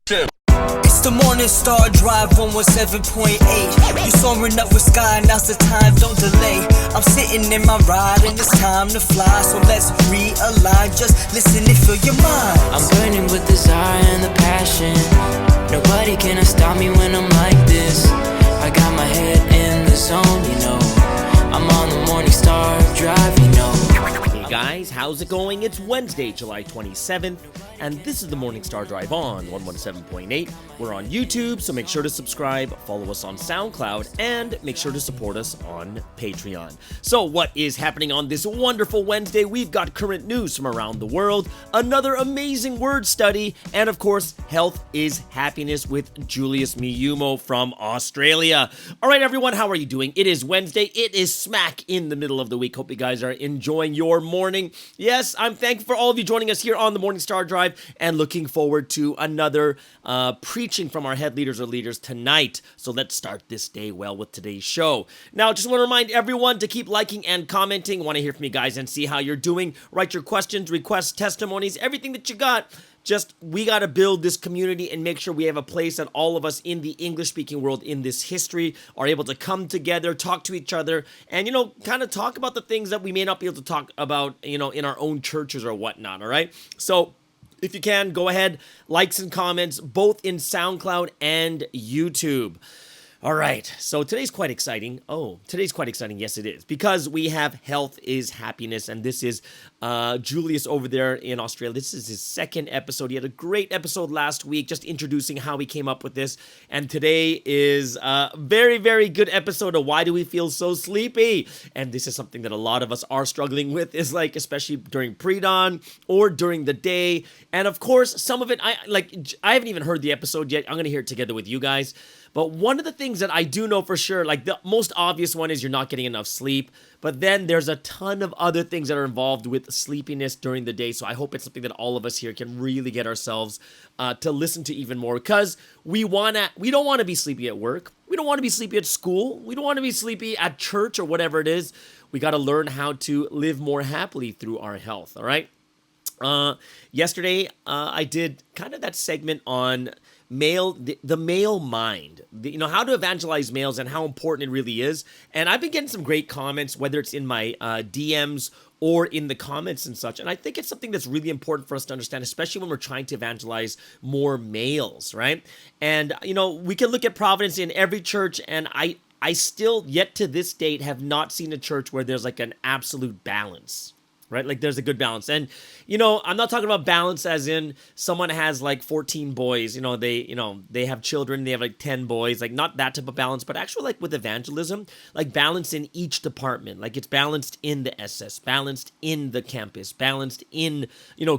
It's the Morning Star Drive 117.8. You soaring up with sky, now's the time, don't delay. I'm sitting in my ride and it's time to fly. So let's realign, just listen and fill your mind. I'm burning with desire and the passion. Nobody can stop me when I'm like this. I got my head in the zone, you know. I'm on the Morning Star Drive, you know. Hey guys, how's it going? It's Wednesday, July 27th, and this is the Morning Star Drive on 117.8. We're on YouTube, so make sure to subscribe, follow us on SoundCloud, and make sure to support us on Patreon. So what is happening on this wonderful Wednesday? We've got current news from around the world, another amazing word study, and of course, health is happiness with Julius Miyumo from Australia. All right, everyone, how are you doing? It is Wednesday. It is smack in the middle of the week. Hope you guys are enjoying your morning. Yes, I'm thankful for all of you joining us here on the Morning Star Drive and looking forward to another preaching from our head leaders or leaders tonight. So let's start this day well with today's show. Now, just want to remind everyone to keep liking and commenting. Want to hear from you guys and see how you're doing. Write your questions, requests, testimonies, everything that you got. We got to build this community and make sure we have a place that all of us in the English-speaking world in this history are able to come together, talk to each other, and, kind of talk about the things that we may not be able to talk about, in our own churches or whatnot, all right? So if you can, go ahead, likes and comments, both in SoundCloud and YouTube. All right, so today's quite exciting. Yes, it is, because we have Health is Happiness, and this is Julius over there in Australia. This is his second episode. He had a great episode last week, just introducing how he came up with this, and today is a very, very good episode of Why Do We Feel So Sleepy? And this is something that a lot of us are struggling with, is like, especially during pre-dawn or during the day, and of course, some of it, I haven't even heard the episode yet. I'm going to hear it together with you guys. But one of the things that I do know for sure, like the most obvious one, is you're not getting enough sleep. But then there's a ton of other things that are involved with sleepiness during the day. So I hope it's something that all of us here can really get ourselves to listen to even more. Because we don't want to be sleepy at work. We don't want to be sleepy at school. We don't want to be sleepy at church or whatever it is. We got to learn how to live more happily through our health, all right? Yesterday, I did kind of that segment on the male mind, how to evangelize males and how important it really is. And I've been getting some great comments, whether it's in my DMs or in the comments and such. And I think it's something that's really important for us to understand, especially when we're trying to evangelize more males, right? And, we can look at Providence in every church, and I still, yet to this date, have not seen a church where there's like an absolute balance. Right? Like there's a good balance. And, I'm not talking about balance as in someone has like 14 boys, they have children, they have like 10 boys, like not that type of balance, but actually like with evangelism, like balance in each department, like it's balanced in the SS, balanced in the campus, balanced in,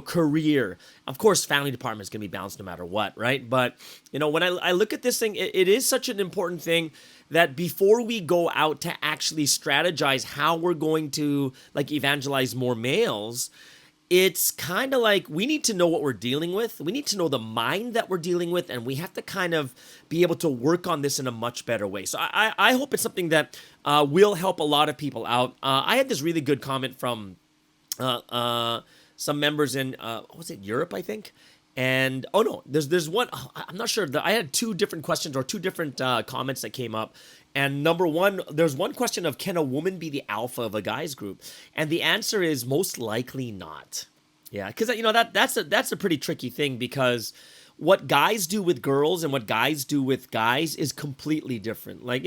career. Of course, family department is going to be balanced no matter what, right? But, when I look at this thing, it is such an important thing that before we go out to actually strategize how we're going to like evangelize more males, it's kind of like we need to know what we're dealing with. We need to know the mind that we're dealing with, and we have to kind of be able to work on this in a much better way. So I hope it's something that will help a lot of people out. I had this really good comment from some members in, Europe, I think? And, there's one, I'm not sure, I had two different questions or two different comments that came up. And number one, there's one question of, can a woman be the alpha of a guy's group? And the answer is most likely not. Yeah, because, that's a pretty tricky thing, because what guys do with girls and what guys do with guys is completely different. Like,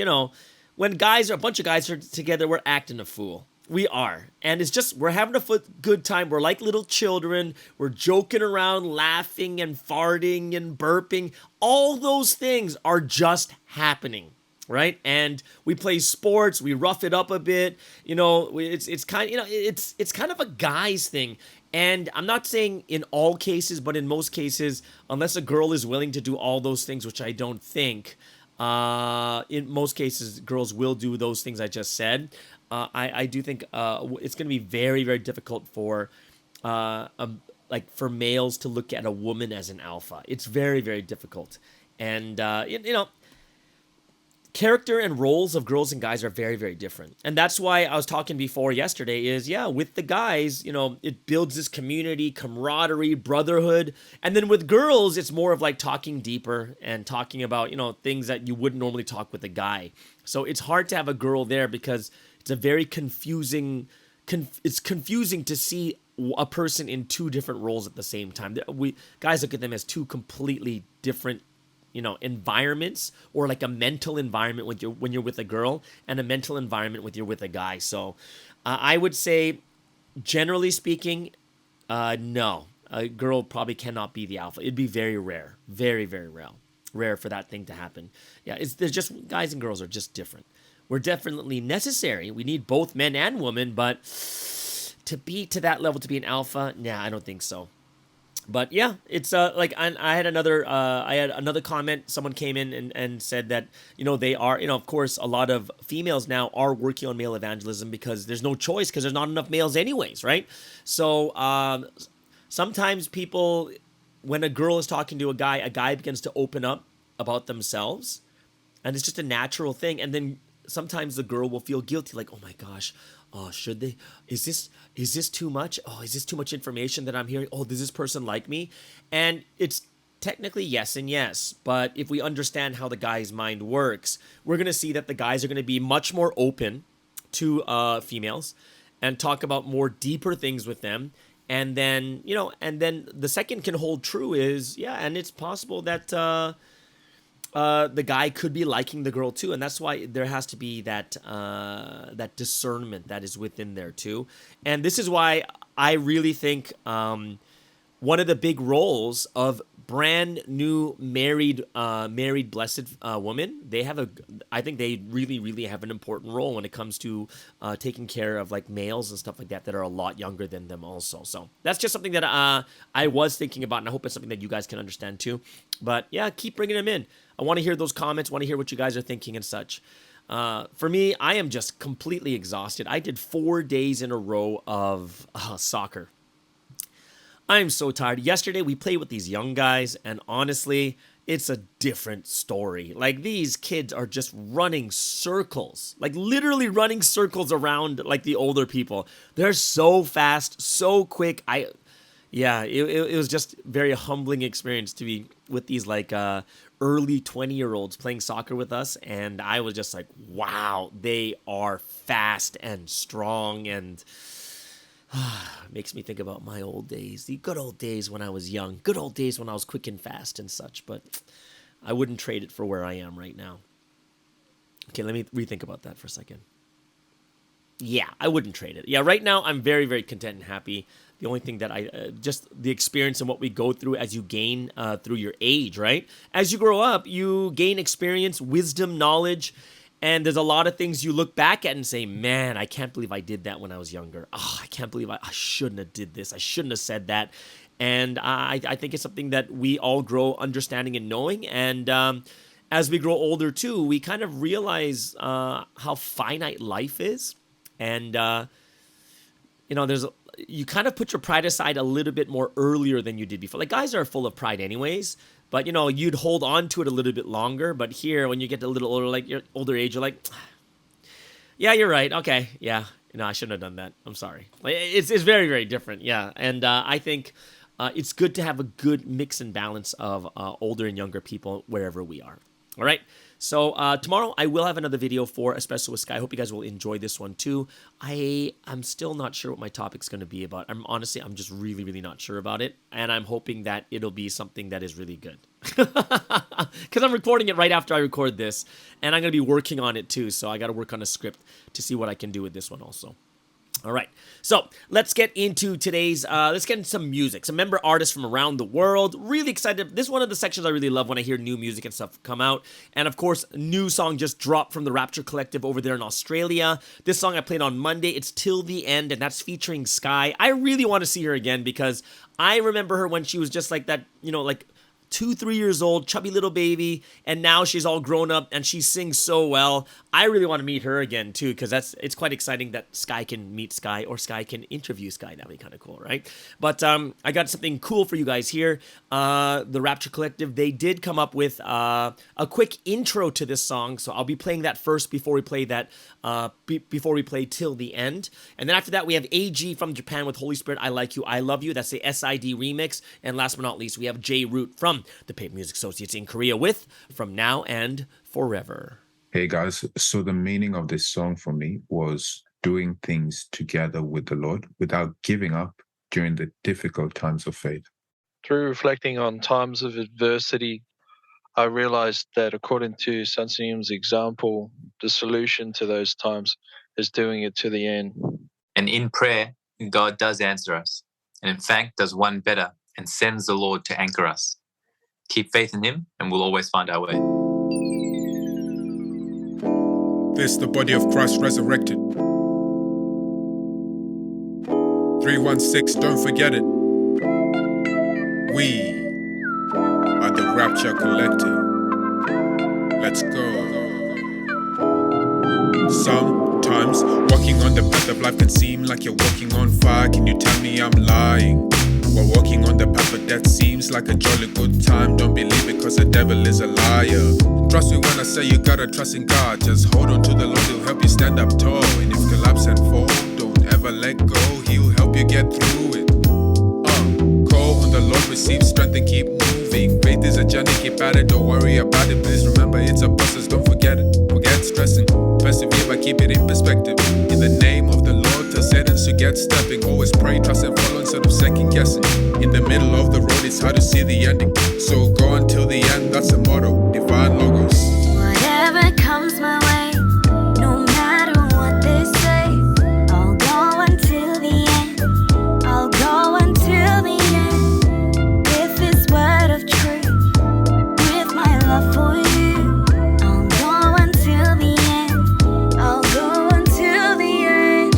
when a bunch of guys are together, we're acting a fool. We are. And it's just, we're having a good time. We're like little children. We're joking around, laughing and farting and burping. All those things are just happening, right? And we play sports. We rough it up a bit. It's kind of a guy's thing. And I'm not saying in all cases, but in most cases, unless a girl is willing to do all those things, which I don't think, in most cases, girls will do those things I just said. I do think it's going to be very, very difficult for males to look at a woman as an alpha. It's very, very difficult. And, character and roles of girls and guys are very, very different. And that's why I was talking before yesterday is, yeah, with the guys, it builds this community, camaraderie, brotherhood. And then with girls, it's more of like talking deeper and talking about, things that you wouldn't normally talk with a guy. So it's hard to have a girl there because it's a very confusing, it's confusing to see a person in two different roles at the same time. Guys look at them as two completely different environments, or like a mental environment when you're with a girl, and a mental environment when you're with a guy. So I would say, generally speaking, no, a girl probably cannot be the alpha. It'd be very rare, very, very rare for that thing to happen. Yeah, there's just, guys and girls are just different. We're definitely necessary. We need both men and women, but to be to that level, to be an alpha, nah, I don't think so. But yeah, it's like I had another comment. Someone came in and said that they are, of course, a lot of females now are working on male evangelism because there's no choice, because there's not enough males anyways, right? So sometimes people, when a girl is talking to a guy begins to open up about themselves, and it's just a natural thing. And then sometimes the girl will feel guilty, like, oh my gosh, should they? Is this too much? Oh, is this too much information that I'm hearing? Oh, does this person like me? And it's technically yes and yes. But if we understand how the guy's mind works, we're going to see that the guys are going to be much more open to females and talk about more deeper things with them. And then, the second can hold true is, yeah, and it's possible that the guy could be liking the girl too, and that's why there has to be that discernment that is within there too. And this is why I really think one of the big roles of brand new married blessed woman, I think they really, really have an important role when it comes to taking care of like males and stuff like that are a lot younger than them also. So that's just something that I was thinking about, and I hope it's something that you guys can understand too. But yeah, keep bringing them in. I want to hear those comments, want to hear what you guys are thinking and such. For me, I am just completely exhausted. I did 4 days in a row of soccer. I'm so tired. Yesterday, we played with these young guys, and honestly, it's a different story. Like, these kids are just running circles, like literally running circles around like the older people. They're so fast, so quick. It was just very humbling experience to be with these like early 20-year-olds playing soccer with us, and I was just like, wow, they are fast and strong, and makes me think about my old days, the good old days when I was young, good old days when I was quick and fast and such, but I wouldn't trade it for where I am right now. Okay, let me rethink about that for a second. Yeah, I wouldn't trade it. Yeah, right now I'm very, very content and happy. The only thing that just the experience and what we go through as you gain through your age, right? As you grow up, you gain experience, wisdom, knowledge, and there's a lot of things you look back at and say, man, I can't believe I did that when I was younger. Oh, I can't believe I shouldn't have did this. I shouldn't have said that. And I think it's something that we all grow understanding and knowing. And as we grow older too, we kind of realize how finite life is. And, you kind of put your pride aside a little bit more earlier than you did before. Like, guys are full of pride anyways, but, you'd hold on to it a little bit longer. But here, when you get a little older, like your older age, you're like, yeah, you're right. Okay. Yeah. I shouldn't have done that. I'm sorry. Like, it's very, very different. Yeah. And I think it's good to have a good mix and balance of older and younger people wherever we are. All right. So tomorrow I will have another video for Espresso with Sky. I hope you guys will enjoy this one too. I'm still not sure what my topic's going to be about. I'm just really, really not sure about it. And I'm hoping that it'll be something that is really good. Because I'm recording it right after I record this. And I'm going to be working on it too. So I got to work on a script to see what I can do with this one also. All right, so let's get into today's, let's get into some music. Some member artists from around the world. Really excited. This is one of the sections I really love when I hear new music and stuff come out. And of course, a new song just dropped from the Rapture Collective over there in Australia. This song I played on Monday. It's Till the End, and that's featuring Sky. I really want to see her again because I remember her when she was just like that, like 2-3 years old, chubby little baby, and now she's all grown up and she sings so well. I really want to meet her again too, because it's quite exciting that Sky can meet Sky or Sky can interview Sky. That'd be kind of cool, right? But I got something cool for you guys here. The Rapture Collective, they did come up with a quick intro to this song, so I'll be playing that first before we play that. Before we play Till the End. And then after that, we have AG from Japan with Holy Spirit, I Like You, I Love You. That's the SID remix. And last but not least, we have J Root from the Paper Music Associates in Korea with From Now and Forever. Hey guys, so the meaning of this song for me was doing things together with the Lord without giving up during the difficult times of faith. Through reflecting on times of adversity, I realized that according to Sanseum's example, the solution to those times is doing it to the end. And in prayer, God does answer us, and in fact does one better and sends the Lord to anchor us. Keep faith in Him and we'll always find our way. This the body of Christ resurrected. 316, don't forget it. We are the Rapture Collective. Let's go. Sometimes walking on the path of life can seem like you're walking on fire. Can you tell me I'm lying? While walking on the path of death seems like a jolly good time. Don't believe it cause the devil is a liar. Trust me when I say you gotta trust in God. Just hold on to the Lord, He'll help you stand up tall. And if collapse and fall, don't ever let go. He'll help you get through it. Call on the Lord, receive strength and keep moving. Faith is a journey, keep at it, don't worry about it. Please remember it's a process, don't forget it. Forget stressing, persevere but keep it in perspective. In the name of the Lord, tell Satan to get stepping. Always pray, trust and follow instead of second guessing. In the middle of the road, it's hard to see the ending. So go until the end, that's the motto, divine logos. Whatever comes my way, no matter what they say, I'll go until the end. I'll go until the end. With this word of truth, with my love for you, I'll go until the end. I'll go until the end.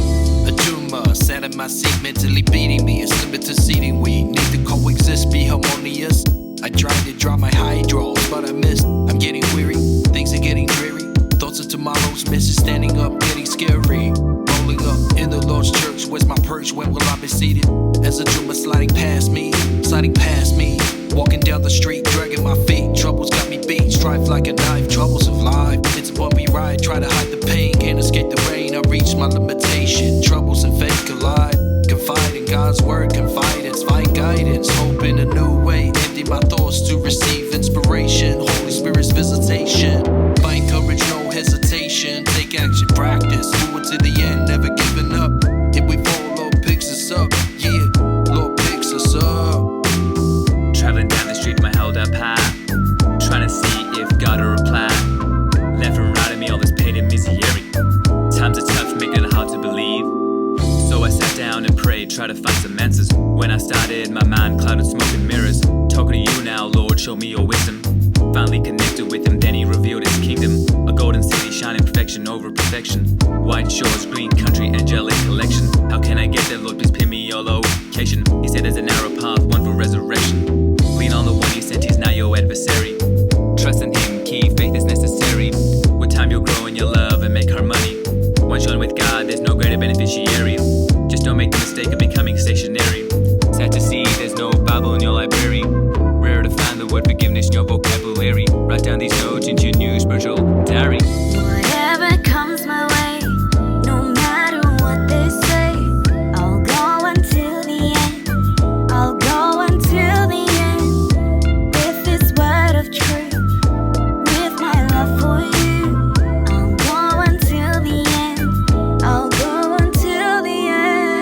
A tumor sat in my seat, mentally beating me. It's limited seating. We need to coexist, be harmonious. I tried to drop my high draws, but I missed. I'm getting weary, things are getting dreary. Thoughts of tomorrow's missing, standing up, getting scary. Rolling up in the Lord's church, where's my perch? When will I be seated? As a tumor sliding past me. Walking down the street, dragging my feet. Troubles got me beat, strife like a knife. Troubles of life, it's a bumpy ride. Try to hide the pain, can't escape the rain. I reach my limitation, troubles and faith collide. Confide in God's word, confidence, find guidance. Hope in a new way, empty my thoughts to receive inspiration. Holy Spirit's visitation, find courage, no hesitation. Take action, practice, do it to the end, never giving up. If we fall, Lord picks us up, yeah, Lord picks us up. Traveling down the street, my held up high, trying to see if God will reply. Left and right of me, all this pain and misery. Times are tough, making it hard to believe. So I sat down and prayed, tried to find some answers. When I started, my mind clouded smoke and mirrors. Talking to you now, Lord, show me your wisdom. Finally connected with Him, then He revealed His kingdom. A golden city shining perfection over perfection. White shores, green country, angelic collection. How can I get there, Lord? Please pay me your location. He said there's a narrow path, one for resurrection. Lean on the one He sent, He's not your adversary. Trust in Him, key faith is necessary. With time you'll grow in your love and make harmony. Once you're with God, there's no greater beneficiary. Just don't make the mistake of becoming stationary. Sad to see there's no Bible in your library. Rare to find the word forgiveness in your vocabulary. Write down these notes into your new spiritual diary. Whatever comes my way, no matter what they say, I'll go until the end. I'll go until the end. With this word of truth, with my love for you, I'll go until the end. I'll go until the end.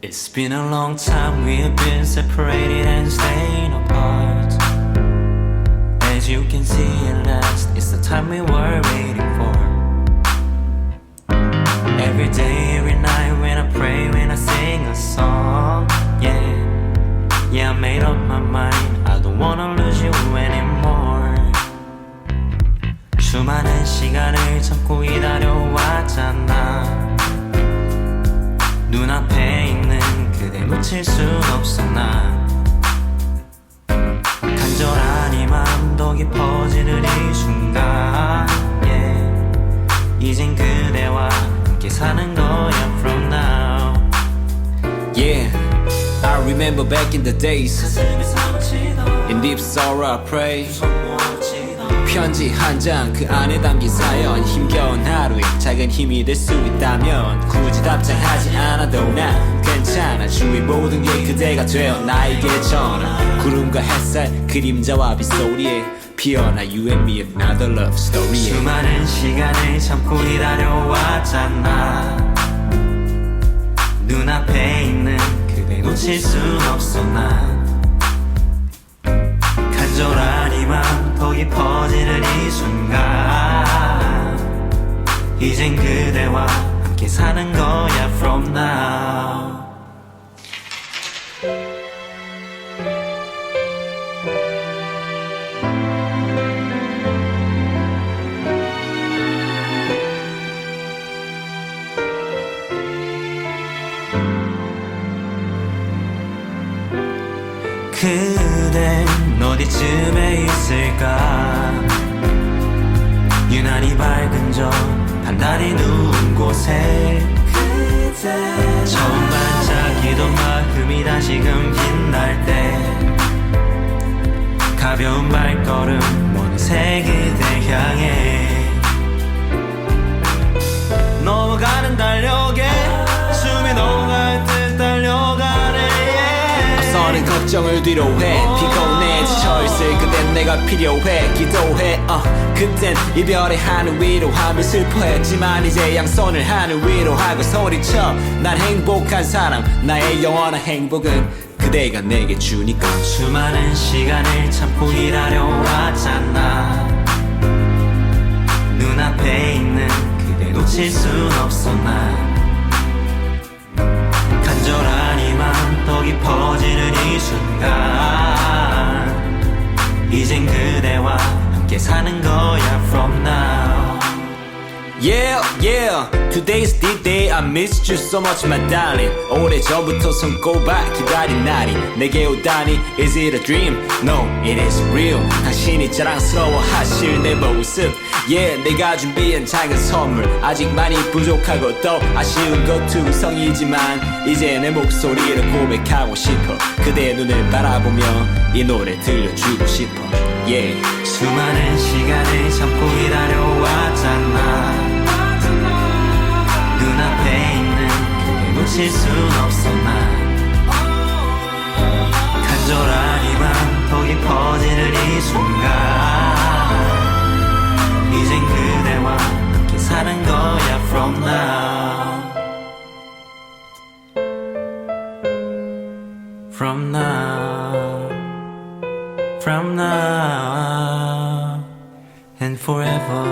It's been a long time we've been separated and staying apart. As you can see at last, it's the time we were waiting for. Every day, every night when I pray, when I sing a song, yeah, I made up my mind, I don't wanna lose you anymore. 수많은 시간을 참고 기다려왔잖아. 눈앞에 있는 그대 놓칠 순 없어 나. 간절한 이 마음 더 깊어지는 이 순간, 이젠 그대와 함께 사는 거야 from now. Yeah, I remember back in the days. In deep sorrow I pray. 편지 한 장 그 안에 담긴 사연. 힘겨운 하루에 작은 힘이 될 수 있다면 굳이 답장하지 않아도 난 괜찮아. 주위 모든 게 그대가 되어 나에게 전하. 구름과 햇살 그림자와 빗소리에 피어나 You and me another love story. 수많은 시간을 참고 기다려왔잖아. 눈앞에 있는 그대 놓칠 순 없어 난. 간절한 이 맘 더 깊어지는 이 순간, 이젠 그대와 함께 사는 거야 from now. 그댄 어디쯤에 있을까. 유난히 밝은 저 반달이 누운 곳에 그대 처음 반짝이던 마음이 다시금 빛날 때 가벼운 발걸음 어느새 그대 향해 넘어가는 달력에 숨이 넘어갈 듯 달려가네. 앞서는 걱정을 뒤로 해. 피곤해 지쳐있을 그땐 내가 필요해. 기도해 그땐 이별의 하늘 위로함을 슬퍼했지만 이제 양손을 하늘 위로 하고 소리쳐. 난 행복한 사람. 나의 영원한 행복은 그대가 내게 주니까. 수많은 시간을 참고 기다려왔잖아. 눈앞에 있는 그대 놓칠 순 없어 난. 간절한 이 맘 더 깊어지는 이 순간, 이젠 그대와 함께 사는 거야 from now. Yeah, today's the day I missed you so much my darling. 오래전부터 손꼽아 기다린 날이 내게 오다니. Is it a dream? No, it is real. 당신이 자랑스러워 하실 내 모습. Yeah, 내가 준비한 작은 선물 아직 많이 부족하고 또 아쉬운 것 투성이지만 이제 내 목소리를 고백하고 싶어. 그대의 눈을 바라보며 이 노래 들려주고 싶어. Yeah. 수많은 시간을 참고 기다려왔잖아. 눈앞에 있는 그대 놓칠 순 없어 난. 간절한 이 맘 더 깊어지는 이 순간, 이젠 그대와 함께 사는 거야 from now. From now, from now and forever.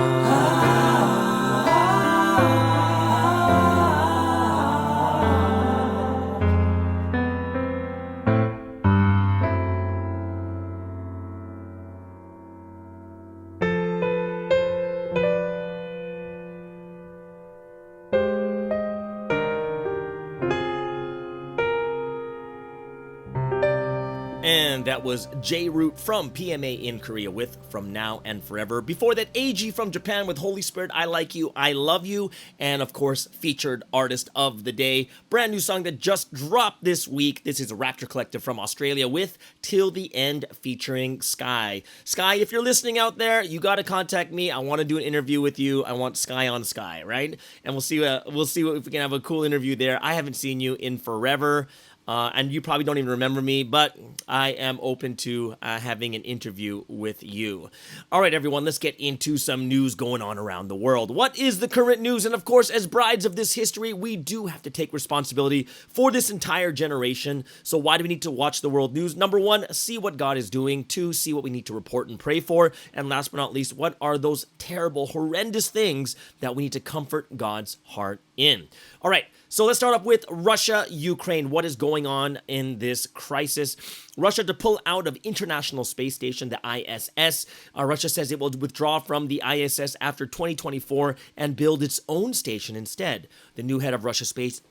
And that was J-Root from PMA in Korea with From Now and Forever. Before that, AG from Japan with Holy Spirit, I Like You, I Love You. And of course, featured artist of the day. Brand new song that just dropped this week. This is a Rapture Collective from Australia with Till the End featuring Sky. Sky, if you're listening out there, you got to contact me. I want to do an interview with you. I want Sky on Sky, right? And we'll see if we can have a cool interview there. I haven't seen you in forever. and you probably don't even remember me, but I am open to having an interview with you. All right, everyone, let's get into some news going on around the world. What is the current news? And of course, as brides of this history, we do have to take responsibility for this entire generation. So why do we need to watch the world news? Number one, see what God is doing. Two, see what we need to report and pray for. And last but not least, what are those terrible, horrendous things that we need to comfort God's heart in? All right, so let's start off with Russia, Ukraine. What is going on in this crisis? Russia to pull out of International Space Station, the ISS. Russia says it will withdraw from the ISS after 2024 and build its own station instead. The new head of Russia's space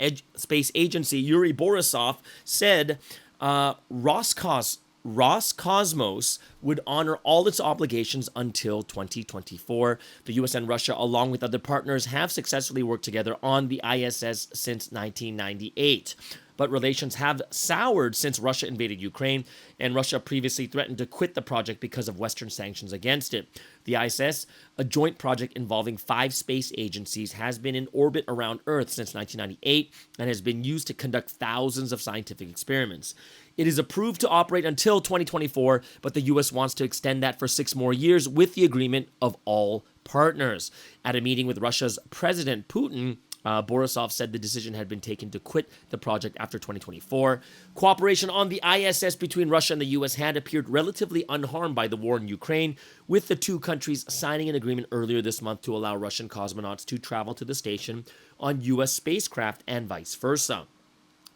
agency, Yuri Borisov, said Roscosmos would honor all its obligations until 2024. The US and Russia, along with other partners, have successfully worked together on the ISS since 1998. But relations have soured since Russia invaded Ukraine, and Russia previously threatened to quit the project because of Western sanctions against it. The ISS, a joint project involving 5 space agencies, has been in orbit around Earth since 1998 and has been used to conduct thousands of scientific experiments. It is approved to operate until 2024, but the U.S. wants to extend that for 6 more years with the agreement of all partners. At a meeting with Russia's President Putin, Borisov said the decision had been taken to quit the project after 2024. Cooperation on the ISS between Russia and the U.S. had appeared relatively unharmed by the war in Ukraine, with the two countries signing an agreement earlier this month to allow Russian cosmonauts to travel to the station on U.S. spacecraft and vice versa.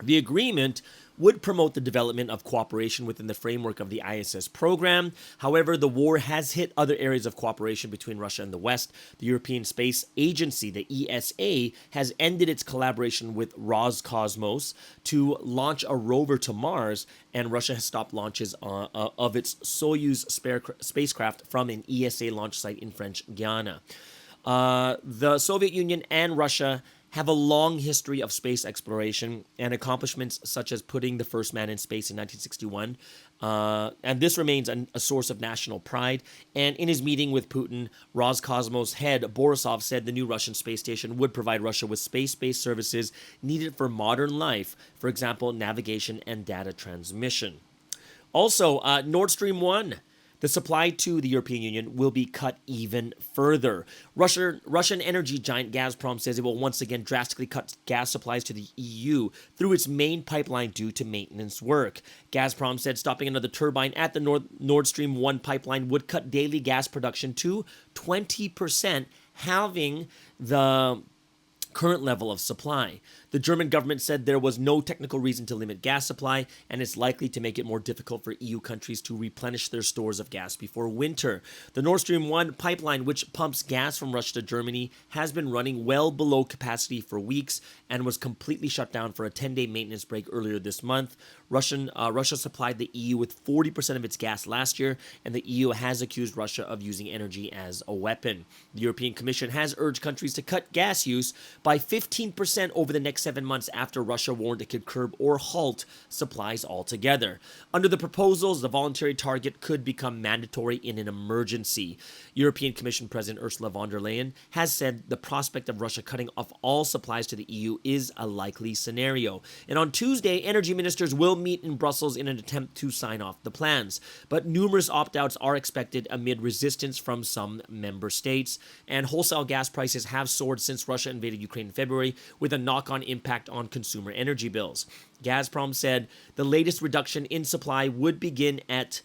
The agreement would promote the development of cooperation within the framework of the ISS program. However, the war has hit other areas of cooperation between Russia and the West. The European Space Agency, the ESA, has ended its collaboration with Roscosmos to launch a rover to Mars, and Russia has stopped launches of its Soyuz spacecraft from an ESA launch site in French Guiana. The Soviet Union and Russia have a long history of space exploration and accomplishments such as putting the first man in space in 1961. And this remains a source of national pride. And in his meeting with Putin, Roscosmos head Borisov said the new Russian space station would provide Russia with space-based services needed for modern life, for example, navigation and data transmission. Also, Nord Stream 1. The supply to the European Union will be cut even further. Russian energy giant Gazprom says it will once again drastically cut gas supplies to the EU through its main pipeline due to maintenance work. Gazprom said stopping another turbine at the Nord Stream 1 pipeline would cut daily gas production to 20%, halving the current level of supply. The German government said there was no technical reason to limit gas supply, and it's likely to make it more difficult for EU countries to replenish their stores of gas before winter. The Nord Stream 1 pipeline, which pumps gas from Russia to Germany, has been running well below capacity for weeks and was completely shut down for a 10-day maintenance break earlier this month. Russia supplied the EU with 40% of its gas last year, and the EU has accused Russia of using energy as a weapon. The European Commission has urged countries to cut gas use by 15% over the next 7 months after Russia warned it could curb or halt supplies altogether. Under the proposals, the voluntary target could become mandatory in an emergency. European Commission President Ursula von der Leyen has said the prospect of Russia cutting off all supplies to the EU is a likely scenario. And on Tuesday, energy ministers will meet in Brussels in an attempt to sign off the plans. But numerous opt-outs are expected amid resistance from some member states. And wholesale gas prices have soared since Russia invaded Ukraine in February, with a knock-on impact on consumer energy bills. Gazprom said the latest reduction in supply would begin at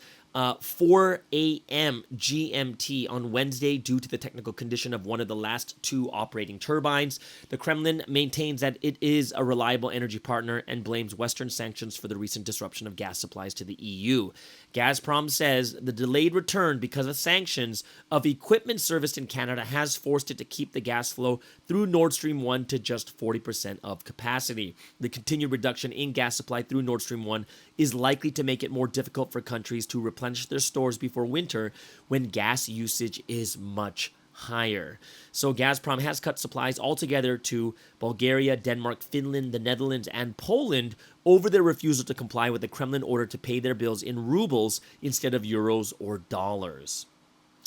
4 a.m. GMT on Wednesday due to the technical condition of one of the last 2 operating turbines. The Kremlin maintains that it is a reliable energy partner and blames Western sanctions for the recent disruption of gas supplies to the EU. Gazprom says the delayed return because of sanctions of equipment serviced in Canada has forced it to keep the gas flow through Nord Stream 1 to just 40% of capacity. The continued reduction in gas supply through Nord Stream 1 is likely to make it more difficult for countries to replenish their stores before winter when gas usage is much higher. So Gazprom has cut supplies altogether to Bulgaria, Denmark, Finland, the Netherlands, and Poland over their refusal to comply with the Kremlin order to pay their bills in rubles instead of euros or dollars.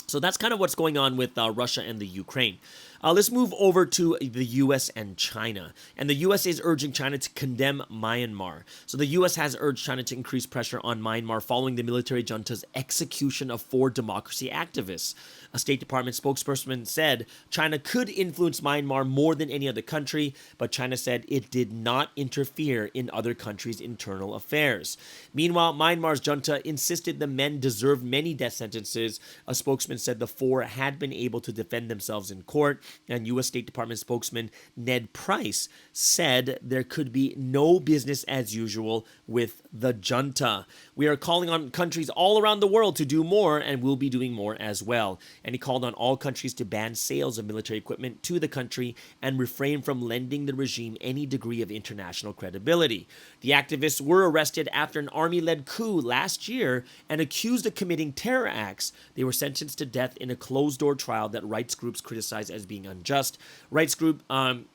So that's kind of what's going on with Russia and the Ukraine. Let's move over to the U.S. and China. And the U.S. is urging China to condemn Myanmar. So the U.S. has urged China to increase pressure on Myanmar following the military junta's execution of 4 democracy activists. A State Department spokesperson said China could influence Myanmar more than any other country, but China said it did not interfere in other countries' internal affairs. Meanwhile, Myanmar's junta insisted the men deserved many death sentences. A spokesman said the 4 had been able to defend themselves in court, and U.S. State Department spokesman Ned Price said there could be no business as usual with the junta. We are calling on countries all around the world to do more, and we'll be doing more as well. And he called on all countries to ban sales of military equipment to the country and refrain from lending the regime any degree of international credibility. The activists were arrested after an army-led coup last year and accused of committing terror acts. They were sentenced to death in a closed-door trial that rights groups criticize as being unjust. Rights group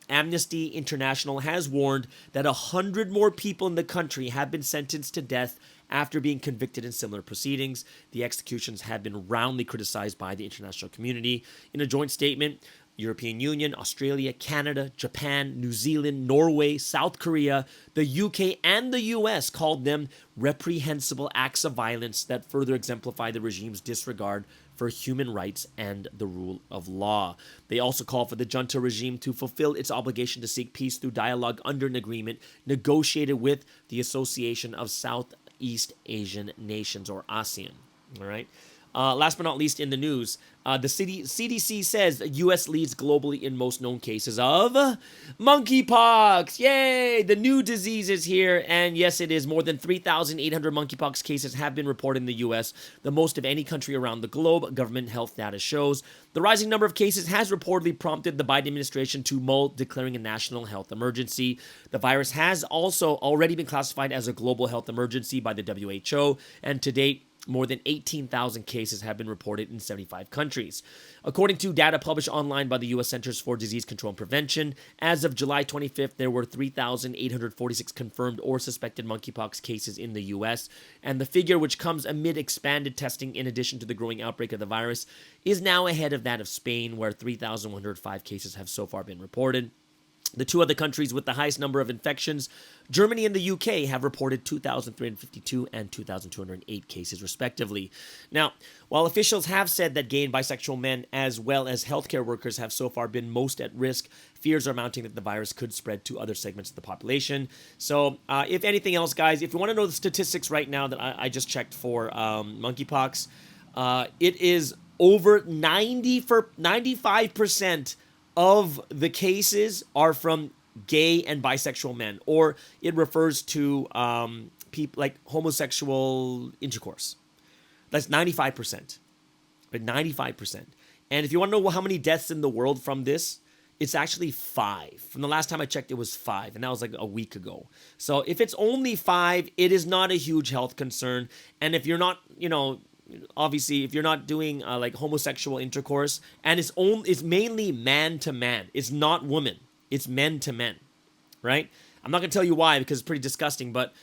Amnesty International has warned that 100 more people in the country have been sentenced to death after being convicted in similar proceedings. The executions have been roundly criticized by the international community. In a joint statement, European Union, Australia, Canada, Japan, New Zealand, Norway, South Korea, the UK, and the US called them reprehensible acts of violence that further exemplify the regime's disregard for human rights and the rule of law. They also call for the junta regime to fulfill its obligation to seek peace through dialogue under an agreement negotiated with the Association of Southeast Asian Nations, or ASEAN. All right. Last but not least in the news, the CDC says the U.S. leads globally in most known cases of monkeypox. Yay! The new disease is here, and yes, it is. More than 3,800 monkeypox cases have been reported in the U.S., the most of any country around the globe, government health data shows. The rising number of cases has reportedly prompted the Biden administration to mull declaring a national health emergency. The virus has also already been classified as a global health emergency by the WHO, and to date, more than 18,000 cases have been reported in 75 countries. According to data published online by the U.S. Centers for Disease Control and Prevention, as of July 25th, there were 3,846 confirmed or suspected monkeypox cases in the U.S., and the figure, which comes amid expanded testing in addition to the growing outbreak of the virus, is now ahead of that of Spain, where 3,105 cases have so far been reported. The 2 other countries with the highest number of infections, Germany and the UK, have reported 2,352 and 2,208 cases, respectively. Now, while officials have said that gay and bisexual men, as well as healthcare workers, have so far been most at risk, fears are mounting that the virus could spread to other segments of the population. So, if anything else, guys, if you want to know the statistics right now that I just checked for monkeypox, it is over 95% of the cases are from gay and bisexual men, or it refers to people like homosexual intercourse. That's 95%. But 95%. And if you want to know how many deaths in the world from this, it's actually 5. From the last time I checked, it was 5, and that was like a week ago. So if it's only 5, it is not a huge health concern. And if you're not, obviously, if you're not doing like homosexual intercourse, and it's mainly man to man. It's not woman. It's men to men, right? I'm not gonna tell you why because it's pretty disgusting. But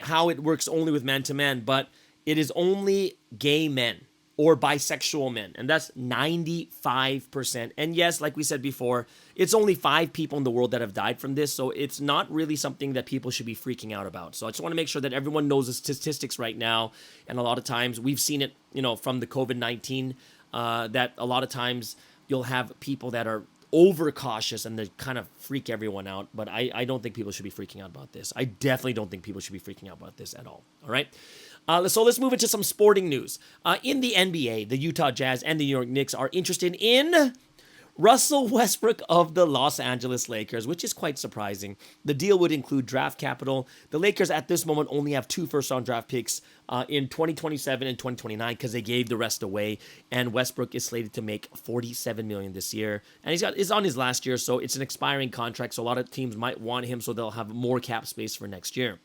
how it works only with man to man. But it is only gay men or bisexual men, and that's 95%. And yes, like we said before, it's only 5 people in the world that have died from this, so it's not really something that people should be freaking out about. So I just want to make sure that everyone knows the statistics right now, and a lot of times we've seen it, from the COVID-19, that a lot of times you'll have people that are overcautious and they kind of freak everyone out, but I don't think people should be freaking out about this. I definitely don't think people should be freaking out about this at all right? So let's move into some sporting news. In the NBA, the Utah Jazz and the New York Knicks are interested in Russell Westbrook of the Los Angeles Lakers, which is quite surprising. The deal would include draft capital. The Lakers at this moment only have 2 first-round draft picks in 2027 and 2029 because they gave the rest away, and Westbrook is slated to make $47 million this year. And he's on his last year, so it's an expiring contract, so a lot of teams might want him so they'll have more cap space for next year.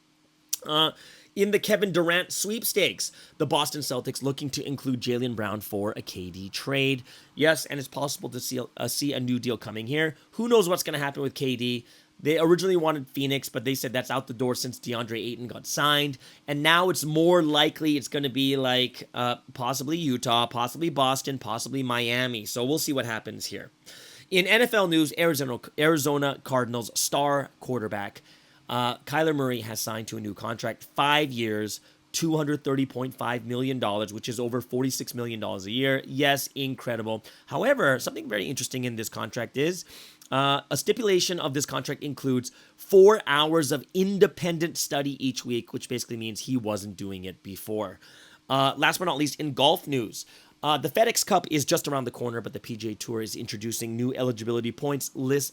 In the Kevin Durant sweepstakes, the Boston Celtics looking to include Jaylen Brown for a KD trade. Yes, and it's possible to see a new deal coming here. Who knows what's going to happen with KD? They originally wanted Phoenix, but they said that's out the door since DeAndre Ayton got signed. And now it's more likely it's going to be like possibly Utah, possibly Boston, possibly Miami. So we'll see what happens here. In NFL news, Arizona Cardinals star quarterback Kyler Murray has signed to a new contract, 5 years, $230.5 million, which is over $46 million a year. Yes, incredible. However, something very interesting in this contract is a stipulation of this contract includes 4 hours of independent study each week, which basically means he wasn't doing it before. Last but not least, in golf news, the FedEx Cup is just around the corner, but the PGA Tour is introducing a new eligibility points list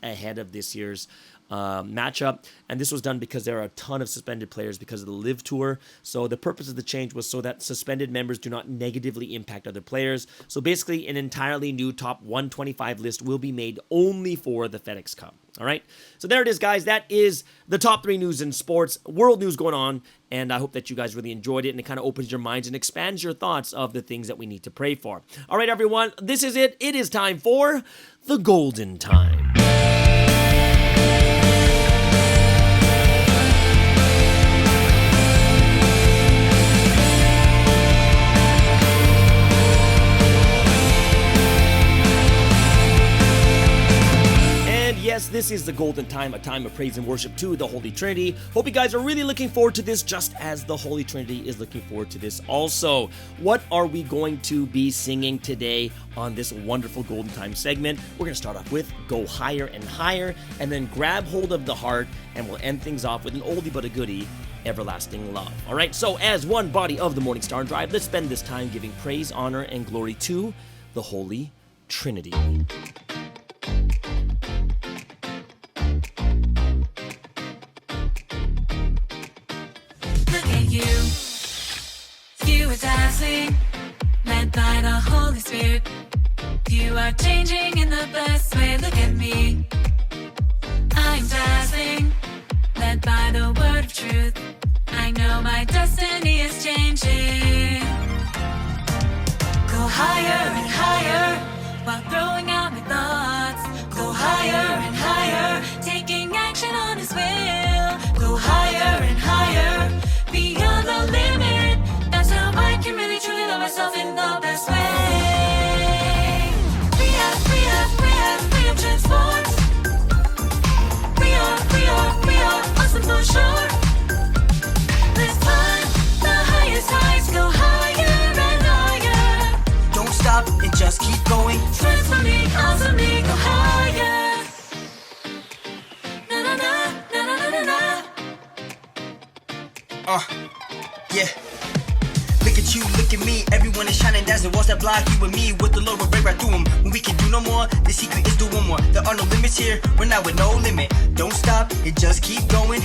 ahead of this year's matchup, and this was done because there are a ton of suspended players because of the Live Tour. So the purpose of the change was so that suspended members do not negatively impact other players. So basically, an entirely new top 125 list will be made only for the FedEx Cup. All right, so there it is, guys. That is the top 3 news in sports, world news going on, and I hope that you guys really enjoyed it, and it kind of opens your minds and expands your thoughts of the things that we need to pray for. All right, everyone, this is it. It is time for the Golden Time. Yes, this is the Golden Time, a time of praise and worship to the Holy Trinity. Hope you guys are really looking forward to this, just as the Holy Trinity is looking forward to this also. What are we going to be singing today on this wonderful Golden Time segment? We're going to start off with Go Higher and Higher, and then Grab Hold of the Heart, and we'll end things off with an oldie but a goodie, Everlasting Love. All right, so as one body of the Morning Star Drive, let's spend this time giving praise, honor, and glory to the Holy Trinity. You are dazzling, led by the Holy Spirit. You are changing in the best way. Look at me. I'm dazzling, led by the word of truth. I know my destiny is changing. Go higher and higher while throwing out my thoughts. Go higher and higher, taking action on His will. Go higher and higher, beyond the limit. That's how I can really truly love myself in the best way. We are transformed. We are awesome for sure. Let's climb the highest heights, go higher and higher. Don't stop and just keep going. Transforming, awesomely, go higher. Na na na na na na na. Yeah. Look at you, look at me. Everyone is shining, dazzling. Walls that block you and me. With the Lord, we'll break right through them. When we can do no more, the secret is doing more. There are no limits here, we're not with no limit. Don't stop, it just keep going.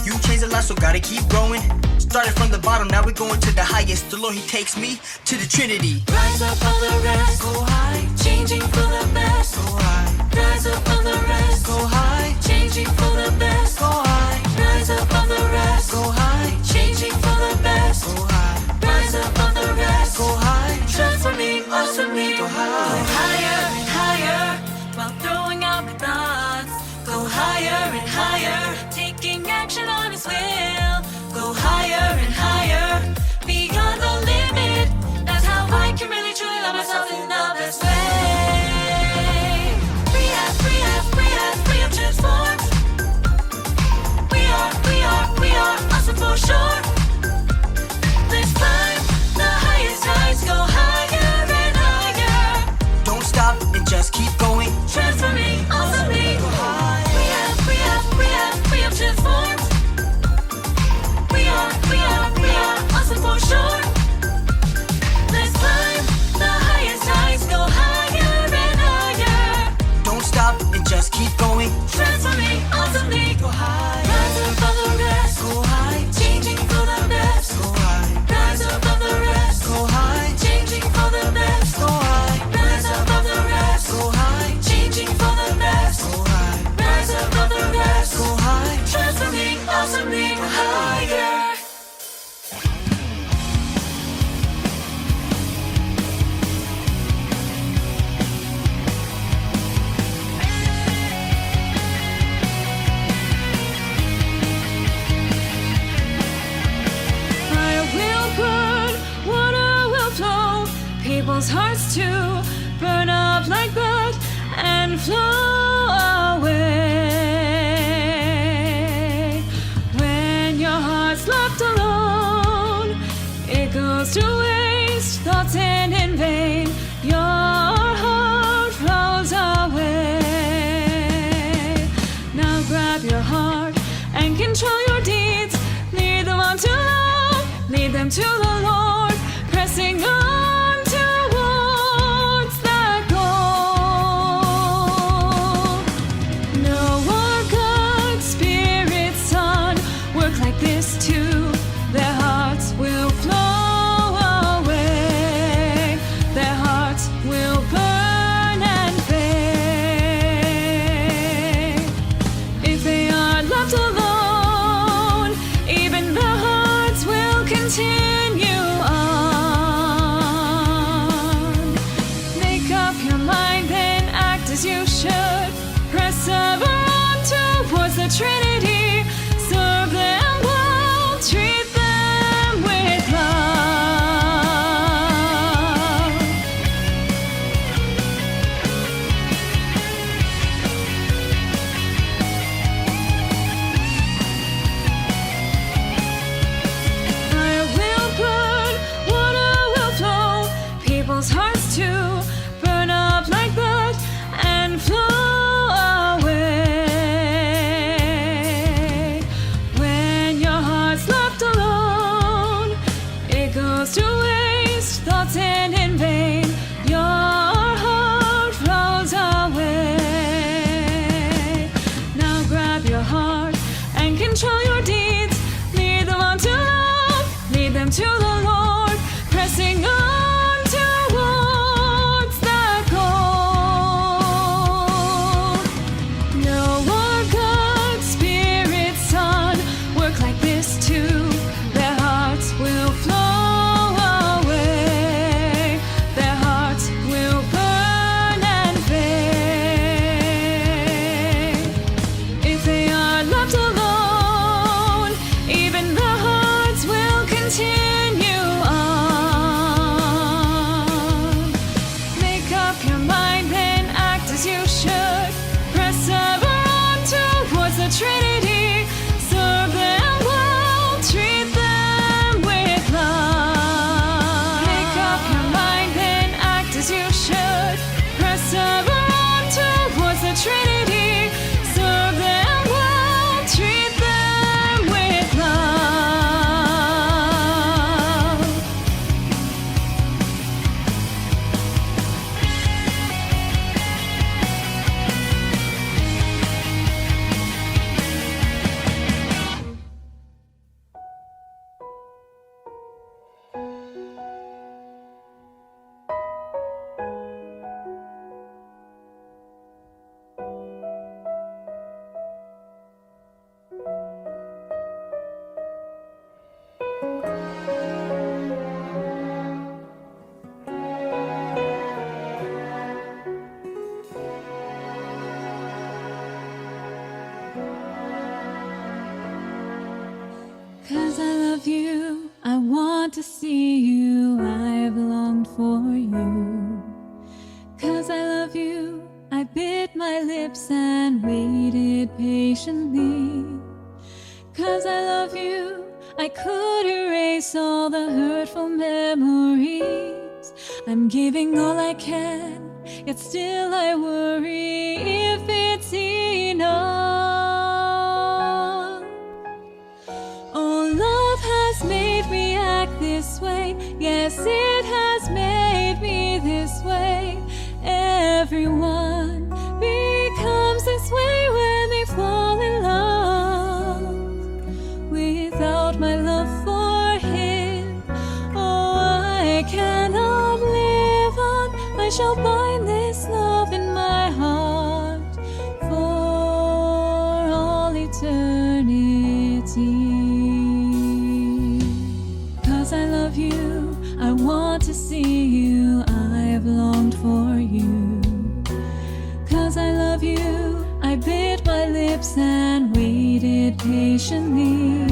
You changed a lot, so gotta keep growing. Started from the bottom, now we're going to the highest. The Lord, He takes me to the Trinity. Rise up on the rest, go high. Changing for the best, go high. Rise up on the rest, go high. Changing for the best, go high. Rise up on the rest, go high. Changing for the best, go high. Rise up on the rest, go high. Transforming, awesomely, go high. Go higher and higher while throwing out my thoughts. Go higher and higher, taking action on His will. Go higher and higher, beyond the limit. That's how I can really truly love myself in the best way. We are transformed. We are awesome for sure. Let's climb the highest heights, go higher and higher. Don't stop and just keep going. Transforming, awesomely, go high. We are transformed. We are awesome for sure. Let's climb the highest heights, go higher and higher. Don't stop and just keep going. Transforming, awesomely, go high. Rise above the rest, go high. Changing for the best, go high. Rise above the rest, go high. Changing for the best, go high. Rise above the rest, go high. Changing for the best, go high. Rise above the rest, go high. Transforming, awesomely, go higher. and flow away. When your heart's left alone, it goes to waste, thoughts end in vain. Your heart flows away. Now grab your heart and control your deeds. Lead them on to love, lead them to the Lord, pressing on towards that goal. No more God, Spirit, Son work like this too. Their hearts will flow away. Their hearts will burn and fade. If they are left alone, even their hearts will continue on. Make up your mind, then act as you should. Persevere on towards the Trinity. Serve them well, treat them with love. Fire will burn, water will flow, people's hearts too burn up like that and flow away. When your heart's left alone, it goes to waste, thoughts end in vain. Your heart flows away. Now grab your heart and control your deeds. Lead them on to love, lead them to the Lord, pressing on towards that goal. No more God, Spirit, Son work like this too. Their hearts will flow away. Their hearts will burn and fade. If they are left alone, even their hearts will continue on. Make up your mind, then act as you should. Persevere on towards the Trinity. Serve them well, treat them with love. Make up your mind, then act as you should. Persevere on towards the Trinity. Serve them well, treat them with love. Cause I love you, I want to see you, I've longed for you. Cause I love you, I bit my lips and waited patiently. Cause I love you, I could erase all the hurtful memories. I'm giving all I can, yet still I worry if it's enough. Oh, love has made me act this way. Yes, it has made me this way. Everyone becomes this way when they fall in love. Without my love for him, oh, I cannot live on. I shall bind this love in my heart for all eternity. Cause I love you, I want to see you, I've longed for you. Cause I love you, I bit my lips and waited patiently.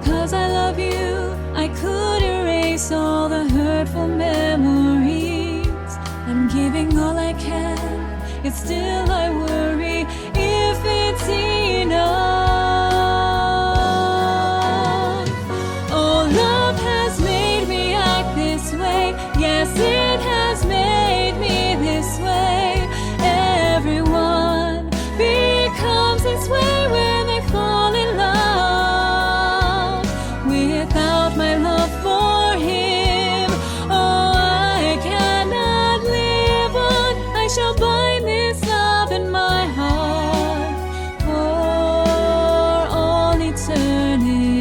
Cause I love you, I could erase all the hurtful memories. I'm giving all I can, yet still I worry if it's enough. Oh, love has made me act this way. Yes, it has made me this way. Everyone becomes this way when they fall in love. Without my love for him, oh, I cannot live on. I shall bind this love in my heart for all eternity.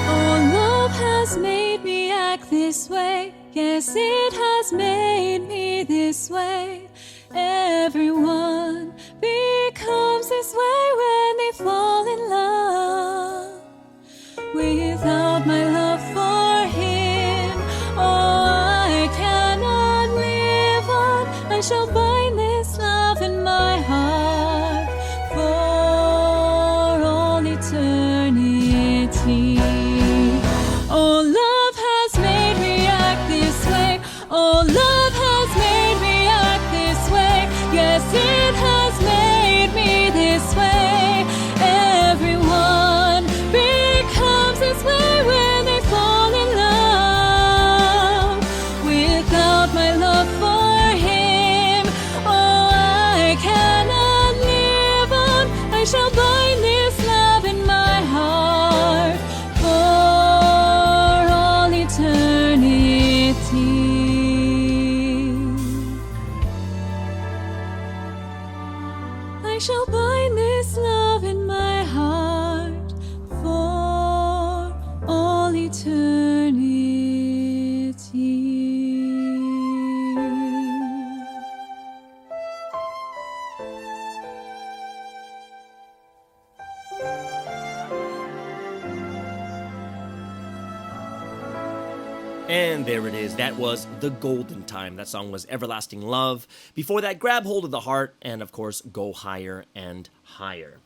Oh, love has made me act this way. Yes, it has made me this way. Everyone becomes this way when they fall in love. Without my love for him, oh, I cannot live on. I shall bind this love in my heart for all eternity. Oh, love has made me act this way. Oh, love has made me act this way. Yes, it has made me this way. Everyone becomes this way when they fall in love. Without my love for him, oh, I cannot live on. I shall bind this love in my heart for all eternity. I shall bind this love in my heart for all eternity. And there it is. That was The Golden Time. That song was Everlasting Love. Before that, Grab Hold of the Heart, and of course, Go Higher and Higher.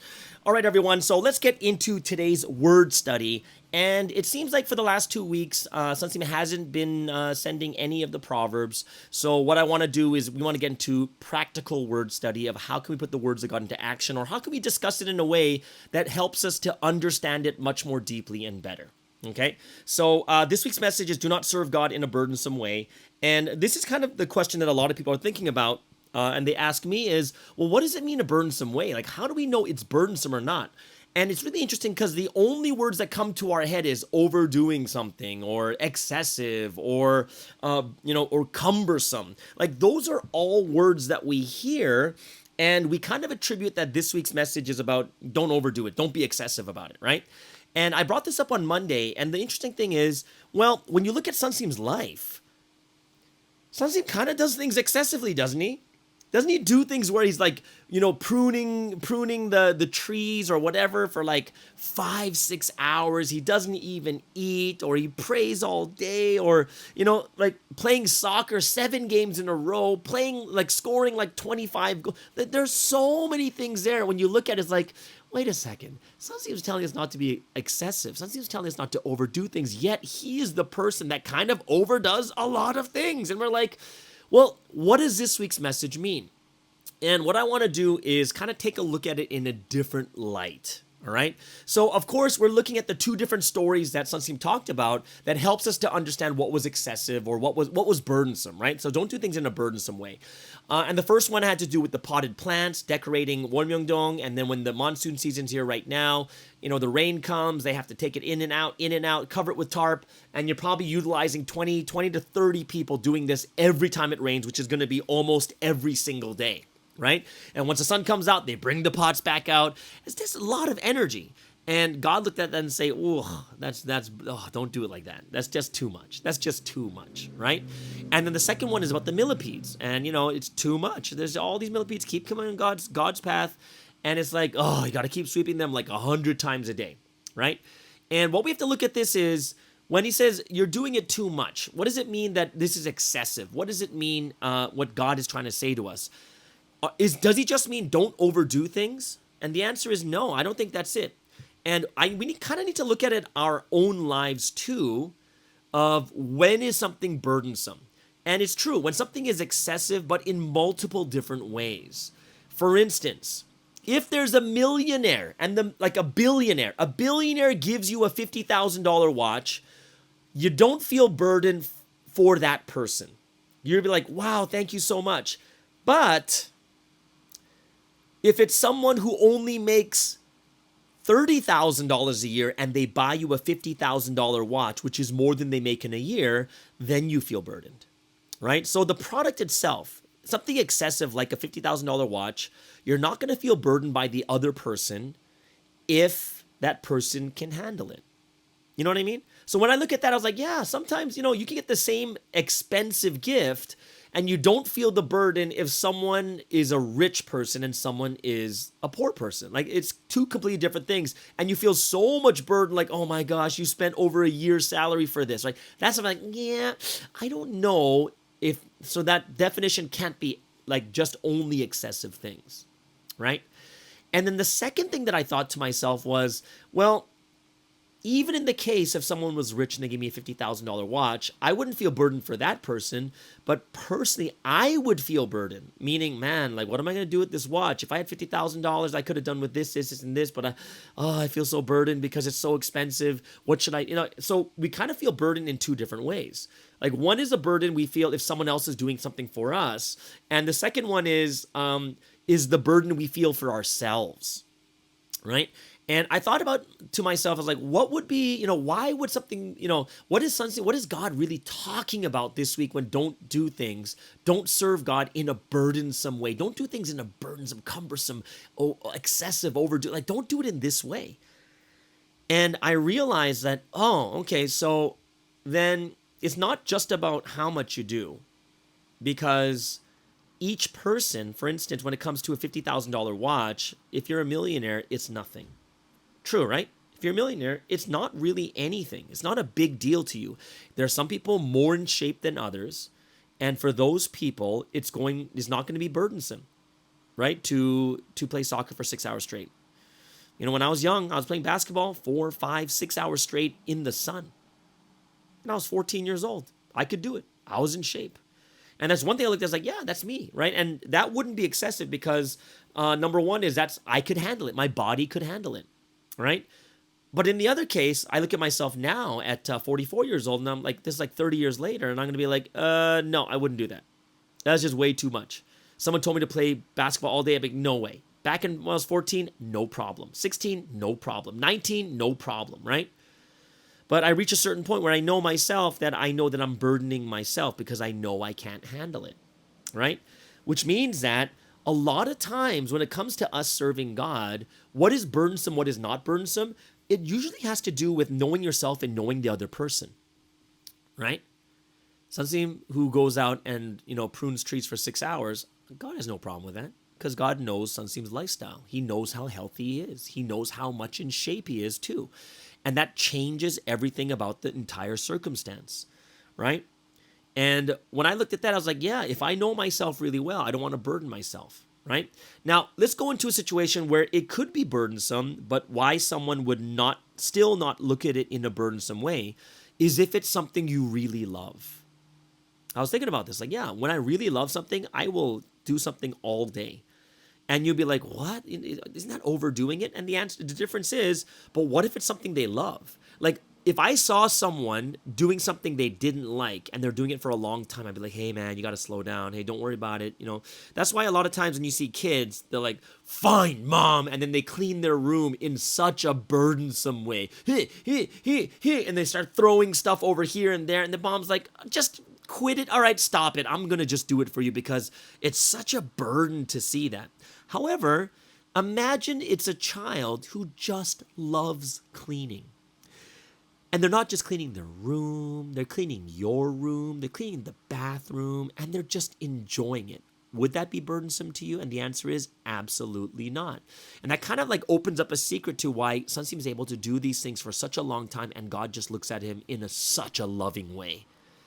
All right, everyone, so let's get into today's word study. And it seems like for the last 2 weeks, Sunseam hasn't been sending any of the Proverbs. So what I want to do is we want to get into practical word study of how can we put the words of God into action, or how can we discuss it in a way that helps us to understand it much more deeply and better. Okay, so this week's message is do not serve God in a burdensome way. And this is kind of the question that a lot of people are thinking about. And they ask me is, well, what does it mean a burdensome way? Like, how do we know it's burdensome or not? And it's really interesting because the only words that come to our head is overdoing something, or excessive, or, or cumbersome. Like, those are all words that we hear. And we kind of attribute that this week's message is about don't overdo it. Don't be excessive about it, right? And I brought this up on Monday, and the interesting thing is, well, when you look at Sunseam's life, Sunseam kind of does things excessively, doesn't he? Doesn't he do things where he's like, pruning the trees or whatever for like 5-6 hours? He doesn't even eat, or he prays all day, or, like playing soccer 7 games in a row, scoring like 25 goals. There's so many things there. When you look at it, it's like, wait a second. Sunseam's telling us not to be excessive. Sunseam's telling us not to overdo things, yet he is the person that kind of overdoes a lot of things. And we're like, well, what does this week's message mean? And what I want to do is kind of take a look at it in a different light. All right. So, of course, we're looking at the 2 different stories that Sunseam talked about that helps us to understand what was excessive or what was burdensome, right? So don't do things in a burdensome way. And the first one had to do with the potted plants, decorating Wonmyeongdong, and then when the monsoon season's here right now, the rain comes, they have to take it in and out, cover it with tarp, and you're probably utilizing 20 to 30 people doing this every time it rains, which is going to be almost every single day. Right? And once the sun comes out, they bring the pots back out. It's just a lot of energy. And God looked at that and say, oh, don't do it like that. That's just too much. That's just too much, right? And then the second one is about the millipedes. And, it's too much. There's all these millipedes keep coming on God's path. And it's like, oh, you got to keep sweeping them like 100 times a day, right? And what we have to look at this is, when he says you're doing it too much, what does it mean that this is excessive? What does it mean, what God is trying to say to us? Does he just mean don't overdo things? And the answer is no, I don't think that's it. And we kind of need to look at it our own lives too, of when is something burdensome. And it's true, when something is excessive, but in multiple different ways. For instance, if there's a millionaire and a billionaire gives you a $50,000 watch, you don't feel burdened for that person. You'll be like, wow, thank you so much. But if it's someone who only makes $30,000 a year and they buy you a $50,000 watch, which is more than they make in a year, then you feel burdened, right? So the product itself, something excessive like a $50,000 watch, you're not going to feel burdened by the other person if that person can handle it. You know what I mean? So when I look at that, I was like, yeah, sometimes, you can get the same expensive gift and you don't feel the burden if someone is a rich person and someone is a poor person. Like, it's two completely different things. And you feel so much burden, like, oh my gosh, you spent over a year's salary for this, right? That's I'm like, yeah, I don't know if, so that definition can't be like just only excessive things, right? And then the second thing that I thought to myself was, well, even in the case if someone was rich and they gave me a $50,000 watch, I wouldn't feel burdened for that person. But personally, I would feel burdened. Meaning, man, like, what am I going to do with this watch? If I had $50,000, I could have done with this, and this. But I feel so burdened because it's so expensive. What should I, So we kind of feel burdened in two different ways. Like, one is a burden we feel if someone else is doing something for us. And the second one is the burden we feel for ourselves, right? And I thought about to myself, I was like, what would be, why would something, what is God really talking about this week when don't serve God in a burdensome way. Don't do things in a burdensome, cumbersome, excessive, overdue. Like, don't do it in this way. And I realized that, okay, so then it's not just about how much you do, because each person, for instance, when it comes to a $50,000 watch, if you're a millionaire, it's nothing. True, right? If you're a millionaire, it's not really anything. It's not a big deal to you. There are some people more in shape than others, and for those people, it's not going to be burdensome, right? To play soccer for 6 hours straight. When I was young, I was playing basketball 4, 5, 6 hours straight in the sun. And I was 14 years old. I could do it. I was in shape. And that's one thing I looked at, I was like, yeah, that's me, right? And that wouldn't be excessive because number one is I could handle it. My body could handle it, right? But in the other case, I look at myself now at 44 years old, and I'm like, this is like 30 years later, and I'm going to be like, no, I wouldn't do that. That's just way too much. Someone told me to play basketball all day. I'd be like, no way. Back when I was 14, no problem. 16, no problem. 19, no problem, right? But I reach a certain point where I know myself that I know that I'm burdening myself because I know I can't handle it, right? Which means that a lot of times when it comes to us serving God, what is burdensome, what is not burdensome, it usually has to do with knowing yourself and knowing the other person, right? Someone who goes out and, prunes trees for 6 hours, God has no problem with that because God knows Sunseem's lifestyle. He knows how healthy he is. He knows how much in shape he is too. And that changes everything about the entire circumstance, right? And when I looked at that, I was like, yeah, if I know myself really well, I don't want to burden myself, right? Now, let's go into a situation where it could be burdensome, but why someone would still not look at it in a burdensome way is if it's something you really love. I was thinking about this, like, yeah, when I really love something, I will do something all day. And you'll be like, what? Isn't that overdoing it? And the difference is, but what if it's something they love? Like, if I saw someone doing something they didn't like and they're doing it for a long time, I'd be like, hey, man, you got to slow down. Hey, don't worry about it. That's why a lot of times when you see kids, they're like, fine, mom. And then they clean their room in such a burdensome way. And they start throwing stuff over here and there. And the mom's like, just quit it. All right, stop it. I'm going to just do it for you because it's such a burden to see that. However, Imagine it's a child who just loves cleaning. And they're not just cleaning their room, they're cleaning your room, they're cleaning the bathroom, and they're just enjoying it. Would that be burdensome to you? And the answer is absolutely not. And that kind of like opens up a secret to why Sunsim is able to do these things for such a long time, and God just looks at him in such a loving way.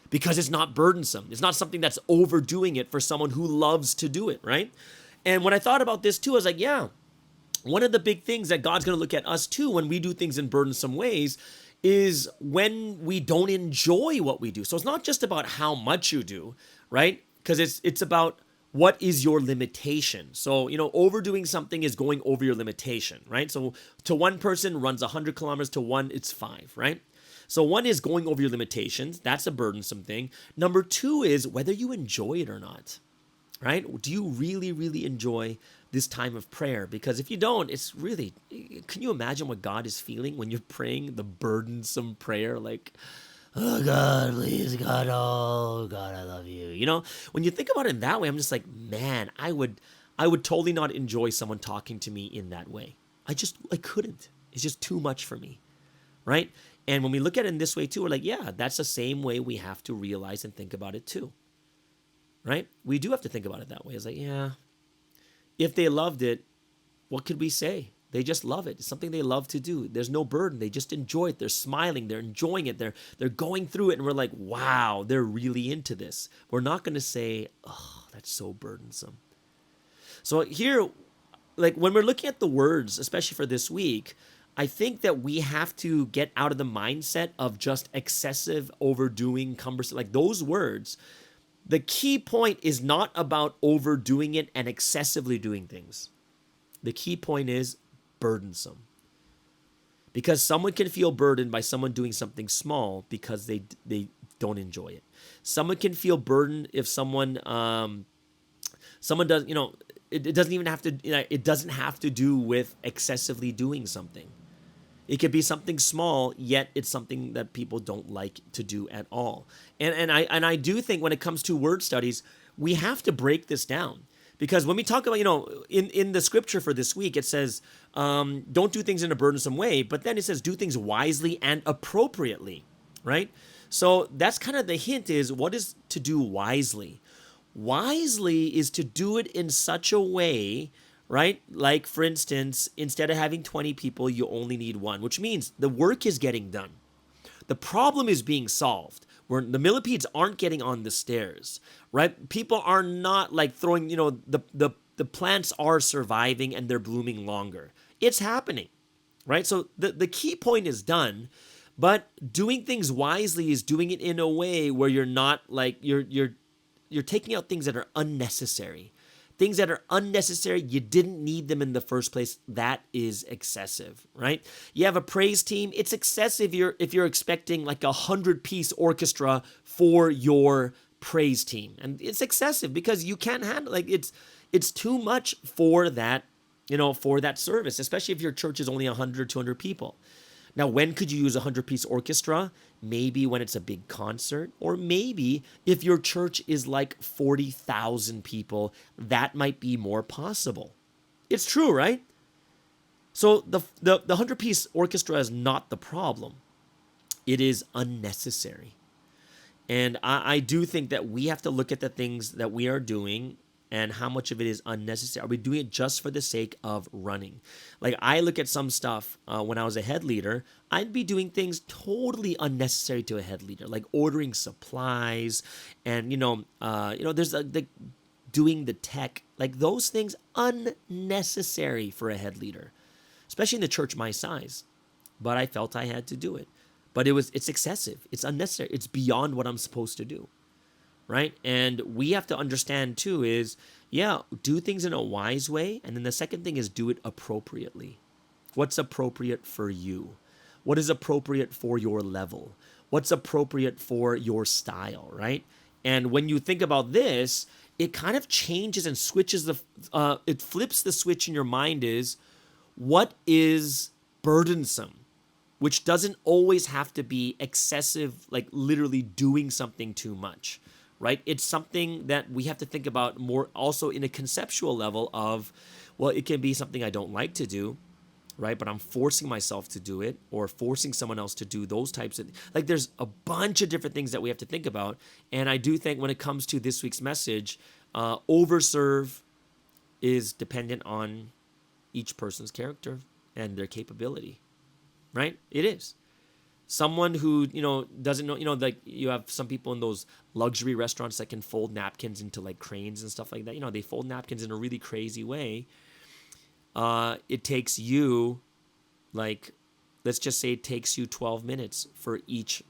Because it's not burdensome. It's not something that's overdoing it for someone who loves to do it, right? And when I thought about this too, I was like, yeah, one of the big things that God's going to look at us too when we do things in burdensome ways is when we don't enjoy what we do. So it's not just about how much you do, right? Because it's about what is your limitation. So, overdoing something is going over your limitation, right? So to one person runs 100 kilometers, to one it's 5, right? So one is going over your limitations. That's a burdensome thing. Number 2 is whether you enjoy it or not, right? Do you really, really enjoy this time of prayer? Because if you don't, it's really, can you imagine what God is feeling when you're praying the burdensome prayer? Like, oh God, please, God, oh God, I love you. When you think about it in that way, I'm just like, man, I would totally not enjoy someone talking to me in that way. I couldn't. It's just too much for me, right? And when we look at it in this way too, we're like, yeah, that's the same way we have to realize and think about it too, right? We do have to think about it that way. It's like, yeah, if they loved it, what could we say? They just love it. It's something they love to do. There's no burden. They just enjoy it. They're smiling. They're enjoying it. They're going through it. And we're like, wow, they're really into this. We're not going to say, oh, that's so burdensome. So here, like when we're looking at the words, especially for this week, I think that we have to get out of the mindset of just excessive, overdoing, cumbersome, like those words. The key point is not about overdoing it and excessively doing things. The key point is burdensome. Because someone can feel burdened by someone doing something small because they don't enjoy it. Someone can feel burdened if someone does, it doesn't even have to, it doesn't have to do with excessively doing something. It could be something small, yet it's something that people don't like to do at all. And I do think when it comes to word studies, we have to break this down. Because when we talk about, in the scripture for this week, it says, don't do things in a burdensome way, but then it says do things wisely and appropriately, right? So that's kind of the hint is what is to do wisely? Wisely is to do it in such a way, right? Like, for instance, instead of having 20 people, you only need 1, which means the work is getting done. The problem is being solved. Where the millipedes aren't getting on the stairs, right? People are not like throwing, the plants are surviving and they're blooming longer. It's happening, right? So the key point is done, but doing things wisely is doing it in a way where you're not like, you're taking out things that are unnecessary. Things that are unnecessary, you didn't need them in the first place. That is excessive, right? You have a praise team. It's excessive if you're expecting like 100-piece orchestra for your praise team. And it's excessive because you can't handle, like it's too much for that, for that service, especially if your church is only 100, 200 people. Now, when could you use a 100-piece orchestra? Maybe when it's a big concert, or maybe if your church is like 40,000 people, that might be more possible. It's true, right? So the 100-piece orchestra is not the problem. It is unnecessary. And I do think that we have to look at the things that we are doing and how much of it is unnecessary. Are we doing it just for the sake of running? Like I look at some stuff when I was a head leader, I'd be doing things totally unnecessary to a head leader, like ordering supplies and, there's doing the tech, like those things unnecessary for a head leader, especially in the church my size. But I felt I had to do it. But it's excessive. It's unnecessary. It's beyond what I'm supposed to do. Right? And we have to understand too is, do things in a wise way. And then the second thing is do it appropriately. What's appropriate for you? What is appropriate for your level? What's appropriate for your style, right? And when you think about this, it kind of changes and switches it flips the switch in your mind is, what is burdensome? Which doesn't always have to be excessive, like literally doing something too much. Right? It's something that we have to think about more also in a conceptual level of Well, it can be something I don't like to do, right? But I'm forcing myself to do it, or forcing someone else to do those types of, like, there's a bunch of different things that we have to think about. And I do think when it comes to this week's message, overserve is dependent on each person's character and their capability, right? It is. Someone who, doesn't know, like you have some people in those luxury restaurants that can fold napkins into like cranes and stuff like that. They fold napkins in a really crazy way. It takes you, like, let's just say it takes you 12 minutes for each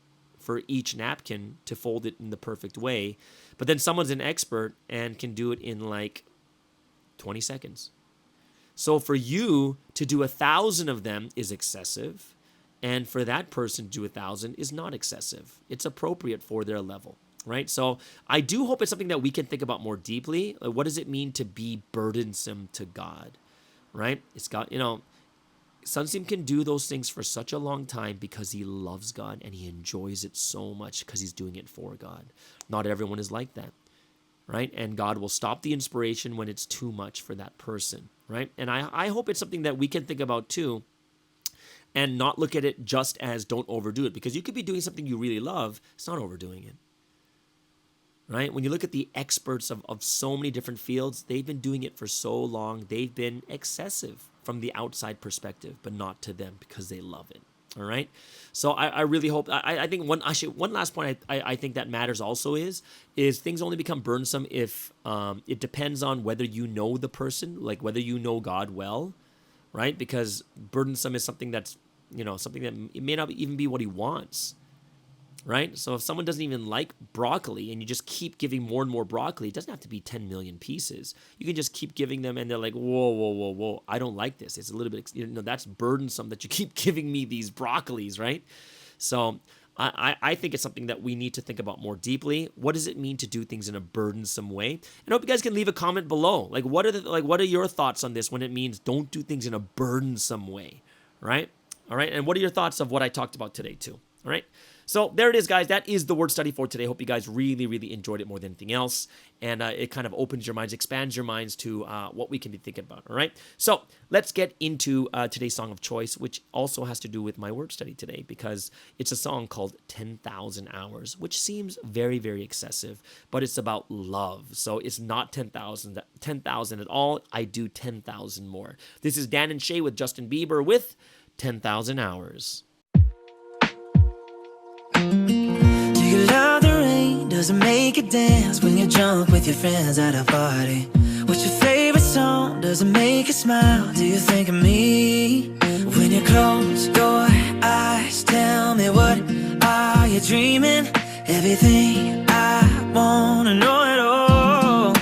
napkin to fold it in the perfect way. But then someone's an expert and can do it in like 20 seconds. So for you to do 1,000 of them is excessive. And for that person to do 1,000 is not excessive. It's appropriate for their level, right? So I do hope it's something that we can think about more deeply. Like, what does it mean to be burdensome to God, right? It's got, Sunsim can do those things for such a long time because he loves God and he enjoys it so much because he's doing it for God. Not everyone is like that, right? And God will stop the inspiration when it's too much for that person, right? And I hope it's something that we can think about too, and not look at it just as don't overdo it, because you could be doing something you really love. It's not overdoing it, right? When you look at the experts of so many different fields, they've been doing it for so long. They've been excessive from the outside perspective, but not to them because they love it. All right. So I really hope, I think one last point I think that matters also is things only become burdensome if it depends on whether you know the person, like whether you know God well, right? Because burdensome is something that's, something that it may not even be what he wants, right? So if someone doesn't even like broccoli and you just keep giving more and more broccoli, it doesn't have to be 10 million pieces. You can just keep giving them and they're like, whoa, I don't like this. It's a little bit, that's burdensome that you keep giving me these broccolis, right? So I think it's something that we need to think about more deeply. What does it mean to do things in a burdensome way? And I hope you guys can leave a comment below. Like, what are your thoughts on this when it means don't do things in a burdensome way, right? All right. And what are your thoughts of what I talked about today too? All right. So there it is, guys. That is the word study for today. Hope you guys really, really enjoyed it more than anything else. And it kind of opens your minds, expands your minds to what we can be thinking about. All right. So let's get into today's song of choice, which also has to do with my word study today, because it's a song called 10,000 Hours, which seems very, very excessive, but it's about love. So it's not 10,000 at all. I do 10,000 more. This is Dan and Shay with Justin Bieber with 10,000 Hours. Do you love the rain? Does it make you dance when you're drunk with your friends at a party? What's your favorite song? Does it make you smile? Do you think of me? When you close your eyes, tell me, what are you dreaming? Everything I wanna know it all.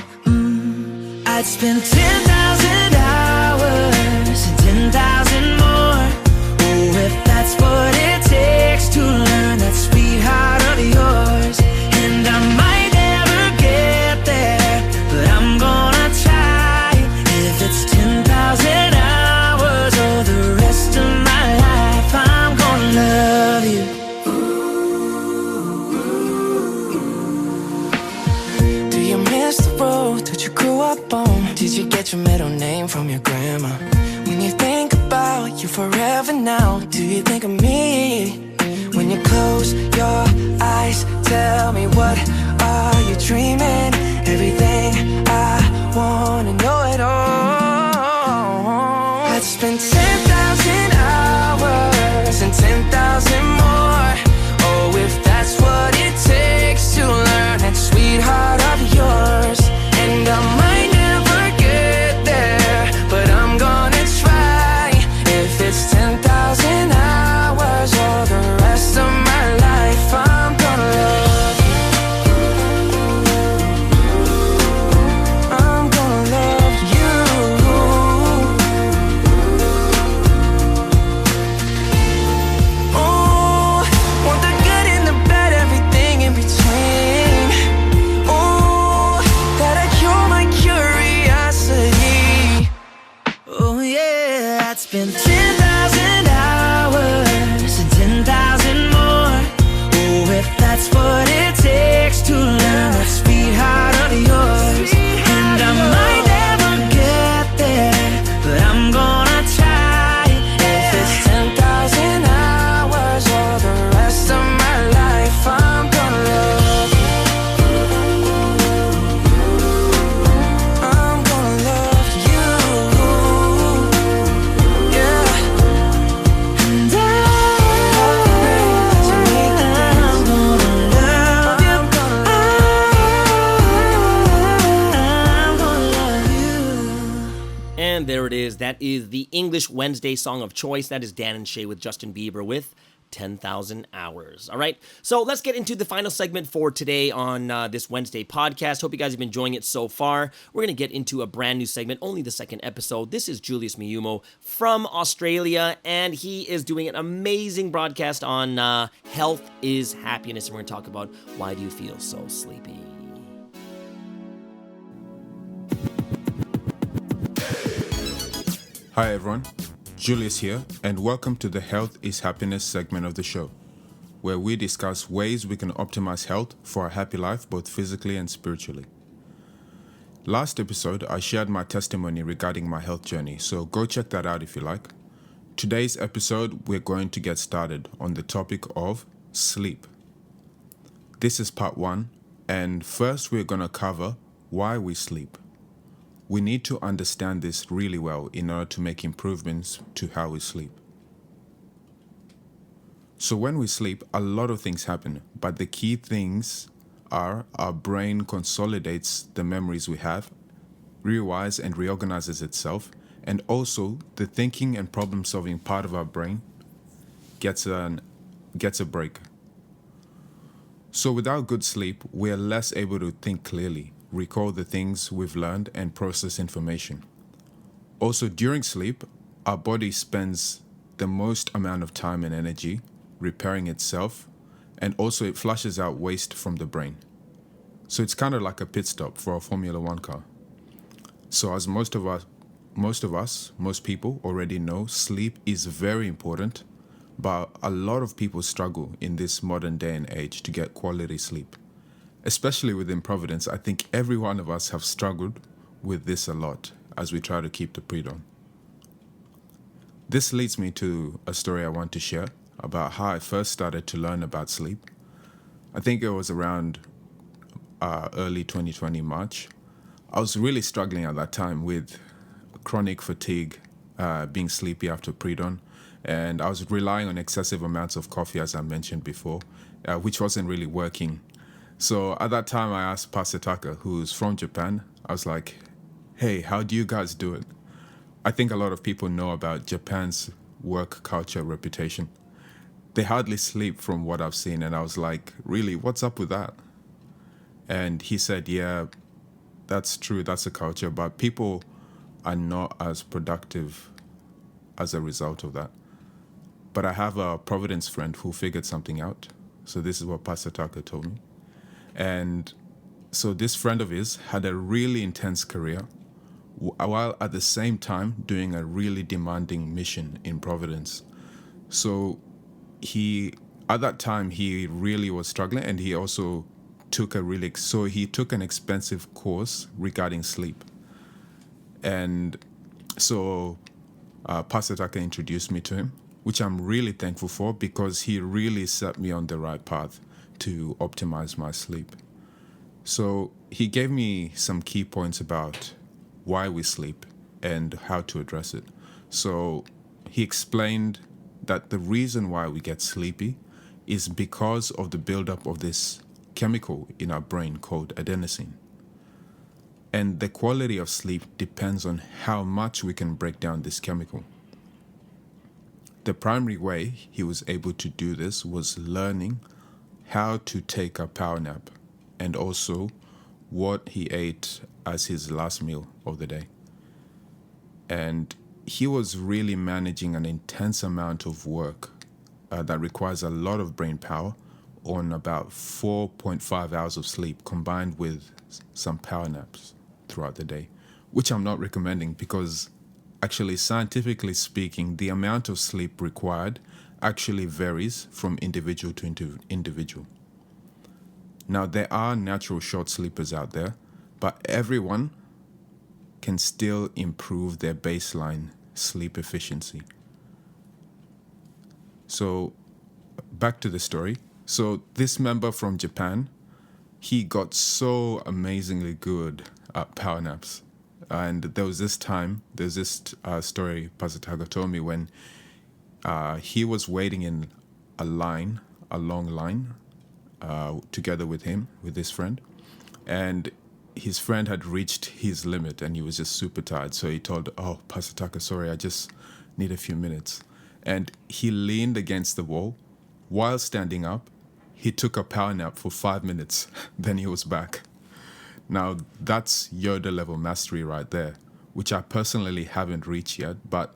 I'd spend 10,000 hours and 10,000 more. Oh, if that's what it takes to learn that sweetheart of yours. And I might never get there, but I'm gonna try. If it's 10,000 hours or the rest of my life, I'm gonna love you. Do you miss the road that you grew up on? Did you get your middle name from your grandma? When you think about you forever now, do you think of me? When you close your eyes, tell me, what are you dreaming? Everything I wanna know it all. I'd spend 10,000 hours and 10,000 more. Oh, if that's what it takes to learn that sweetheart of yours. And I might never get there, but I'm gonna try. If it's 10,000 hours or the rest of my life, I'm gonna love you. I'm gonna love you. Oh, want the good and the bad, everything in between. Oh, that'll cure my curiosity. Oh yeah, I'd spend 10,000 hours and 10,000 more. Oh, if that's what it takes to learn that sweetheart of yours. And I might never get there, That is the English Wednesday song of choice. That is Dan and Shay with Justin Bieber with 10,000 Hours. All right, so let's get into the final segment for today on this Wednesday podcast. Hope you guys have been enjoying it so far. We're going to get into a brand new segment, only the second episode. This is Julius Miumo from Australia, and he is doing an amazing broadcast on health is happiness, and we're going to talk about why do you feel so sleepy. Hi everyone, Julius here, and welcome to the Health is Happiness segment of the show, where we discuss ways we can optimize health for a happy life, both physically and spiritually. Last episode, I shared my testimony regarding my health journey, so go check that out if you like. Today's episode, we're going to get started on the topic of sleep. This is part 1, and first we're going to cover why we sleep. We need to understand this really well in order to make improvements to how we sleep. So when we sleep, a lot of things happen, but the key things are our brain consolidates the memories we have, rewires and reorganizes itself, and also the thinking and problem-solving part of our brain gets a break. So without good sleep, we are less able to think clearly, recall the things we've learned, and process information. Also, during sleep, our body spends the most amount of time and energy repairing itself, and also it flushes out waste from the brain. So it's kind of like a pit stop for a Formula One car. So as most people already know, sleep is very important, but a lot of people struggle in this modern day and age to get quality sleep. Especially within Providence, I think every one of us have struggled with this a lot as we try to keep the pre-dawn. This leads me to a story I want to share about how I first started to learn about sleep. I think it was around early 2020 March. I was really struggling at that time with chronic fatigue, being sleepy after pre-dawn, and I was relying on excessive amounts of coffee, as I mentioned before, which wasn't really working. So at that time, I asked Pastor Tucker, who's from Japan, I was like, hey, how do you guys do it? I think a lot of people know about Japan's work culture reputation. They hardly sleep from what I've seen. And I was like, really, what's up with that? And he said, yeah, that's true. That's a culture. But people are not as productive as a result of that. But I have a Providence friend who figured something out. So this is what Pastor Tucker told me. And so this friend of his had a really intense career while at the same time doing a really demanding mission in Providence. So at that time, he really was struggling, and he also took he took an expensive course regarding sleep. And so Pastor Tucker introduced me to him, which I'm really thankful for, because he really set me on the right path to optimize my sleep. So he gave me some key points about why we sleep and how to address it. So he explained that the reason why we get sleepy is because of the buildup of this chemical in our brain called adenosine. And the quality of sleep depends on how much we can break down this chemical. The primary way he was able to do this was learning how to take a power nap, and also what he ate as his last meal of the day. And he was really managing an intense amount of work that requires a lot of brain power on about 4.5 hours of sleep, combined with some power naps throughout the day, which I'm not recommending, because actually, scientifically speaking, the amount of sleep required actually varies from individual to individual. Now, there are natural short sleepers out there, but everyone can still improve their baseline sleep efficiency. So, back to the story. So, this member from Japan, he got so amazingly good at power naps. And there was this story Pastor Taga told me when he was waiting in a long line, together with his friend. And his friend had reached his limit and he was just super tired. So he told, "Oh, Pastor Tucker, sorry, I just need a few minutes." And he leaned against the wall. While standing up, he took a power nap for 5 minutes. Then he was back. Now, that's Yoda level mastery right there, which I personally haven't reached yet, but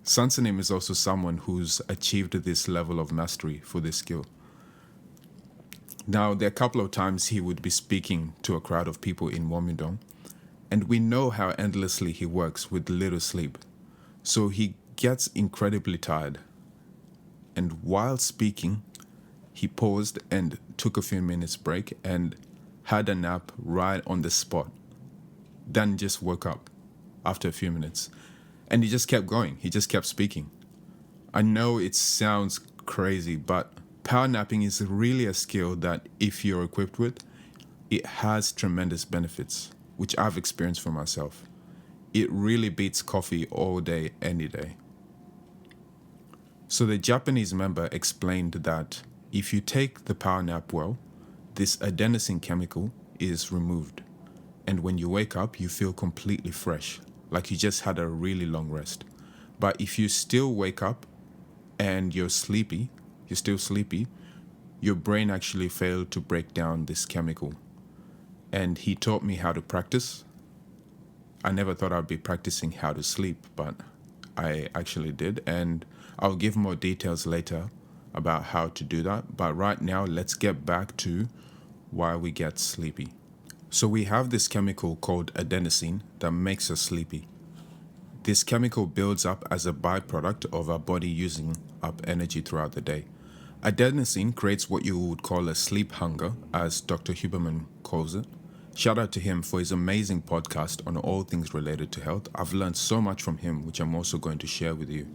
Sansanim is also someone who's achieved this level of mastery for this skill. Now, there are a couple of times he would be speaking to a crowd of people in Womindong, and we know how endlessly he works with little sleep. So he gets incredibly tired. And while speaking, he paused and took a few minutes break and had a nap right on the spot. Then just woke up after a few minutes. And he just kept going. He just kept speaking. I know it sounds crazy, but power napping is really a skill that if you're equipped with, it has tremendous benefits, which I've experienced for myself. It really beats coffee all day, any day. So the Japanese member explained that if you take the power nap well, this adenosine chemical is removed. And when you wake up, you feel completely fresh, like you just had a really long rest. But if you still wake up and you're still sleepy, your brain actually failed to break down this chemical. And he taught me how to practice. I never thought I'd be practicing how to sleep, but I actually did. And I'll give more details later about how to do that. But right now, let's get back to why we get sleepy. So we have this chemical called adenosine that makes us sleepy. This chemical builds up as a byproduct of our body using up energy throughout the day. Adenosine creates what you would call a sleep hunger, as Dr. Huberman calls it. Shout out to him for his amazing podcast on all things related to health. I've learned so much from him, which I'm also going to share with you.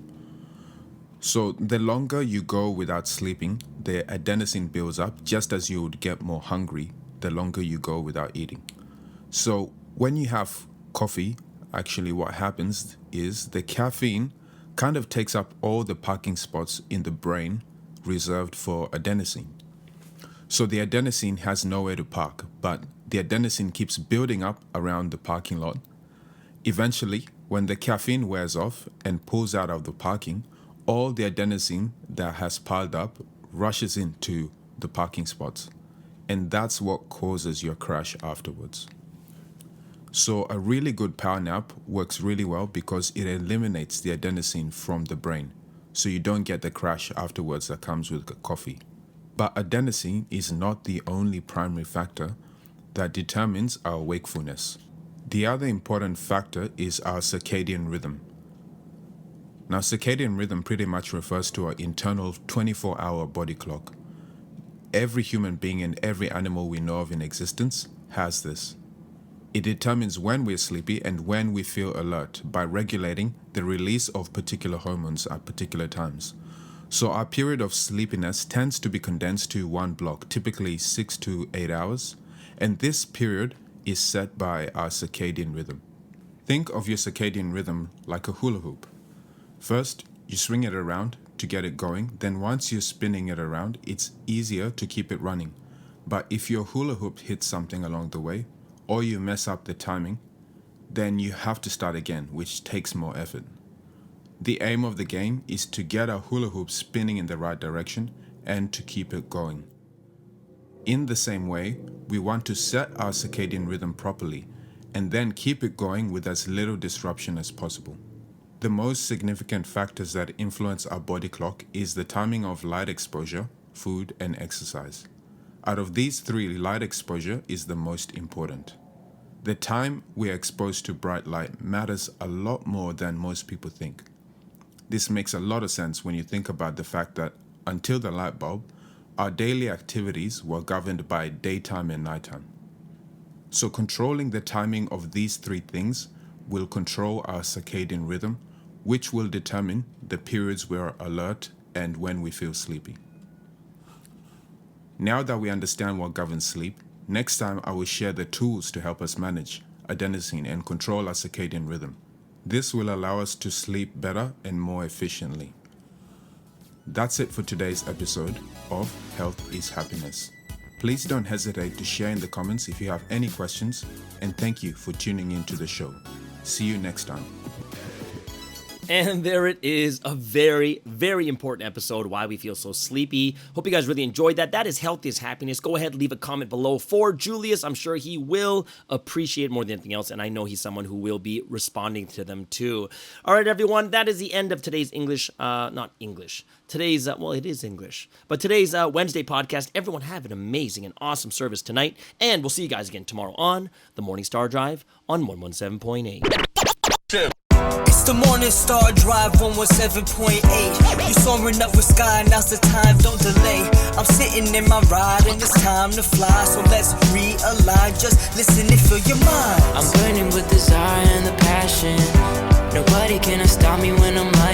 So the longer you go without sleeping, the adenosine builds up, just as you would get more hungry the longer you go without eating. So when you have coffee, actually what happens is the caffeine kind of takes up all the parking spots in the brain reserved for adenosine. So the adenosine has nowhere to park, but the adenosine keeps building up around the parking lot. Eventually, when the caffeine wears off and pulls out of the parking, all the adenosine that has piled up rushes into the parking spots. And that's what causes your crash afterwards. So a really good power nap works really well because it eliminates the adenosine from the brain. So you don't get the crash afterwards that comes with coffee. But adenosine is not the only primary factor that determines our wakefulness. The other important factor is our circadian rhythm. Now, circadian rhythm pretty much refers to our internal 24-hour body clock. Every human being and every animal we know of in existence has this. It determines when we're sleepy and when we feel alert by regulating the release of particular hormones at particular times. So our period of sleepiness tends to be condensed to one block, typically 6 to 8 hours, and this period is set by our circadian rhythm. Think of your circadian rhythm like a hula hoop. First, you swing it around to get it going, then once you're spinning it around, it's easier to keep it running. But if your hula hoop hits something along the way, or you mess up the timing, then you have to start again, which takes more effort. The aim of the game is to get our hula hoop spinning in the right direction and to keep it going. In the same way, we want to set our circadian rhythm properly and then keep it going with as little disruption as possible. The most significant factors that influence our body clock is the timing of light exposure, food, and exercise. Out of these three, light exposure is the most important. The time we are exposed to bright light matters a lot more than most people think. This makes a lot of sense when you think about the fact that until the light bulb, our daily activities were governed by daytime and nighttime. So controlling the timing of these three things will control our circadian rhythm, which will determine the periods we are alert and when we feel sleepy. Now that we understand what governs sleep, next time I will share the tools to help us manage adenosine and control our circadian rhythm. This will allow us to sleep better and more efficiently. That's it for today's episode of Health is Happiness. Please don't hesitate to share in the comments if you have any questions, and thank you for tuning in to the show. See you next time. And there it is, a very, very important episode, Why We Feel So Sleepy. Hope you guys really enjoyed that. That is Health is Happiness. Go ahead, leave a comment below for Julius. I'm sure he will appreciate more than anything else, and I know he's someone who will be responding to them too. All right, everyone, that is the end of today's today's Wednesday podcast. Everyone have an amazing and awesome service tonight, and we'll see you guys again tomorrow on the Morning Star Drive on 117.8. It's the Morning Star Drive 117.8. You soaring up with sky, now's the time, don't delay. I'm sitting in my ride and it's time to fly, so let's realign. Just listen and fill your mind. I'm burning with desire and the passion. Nobody can stop me when I'm like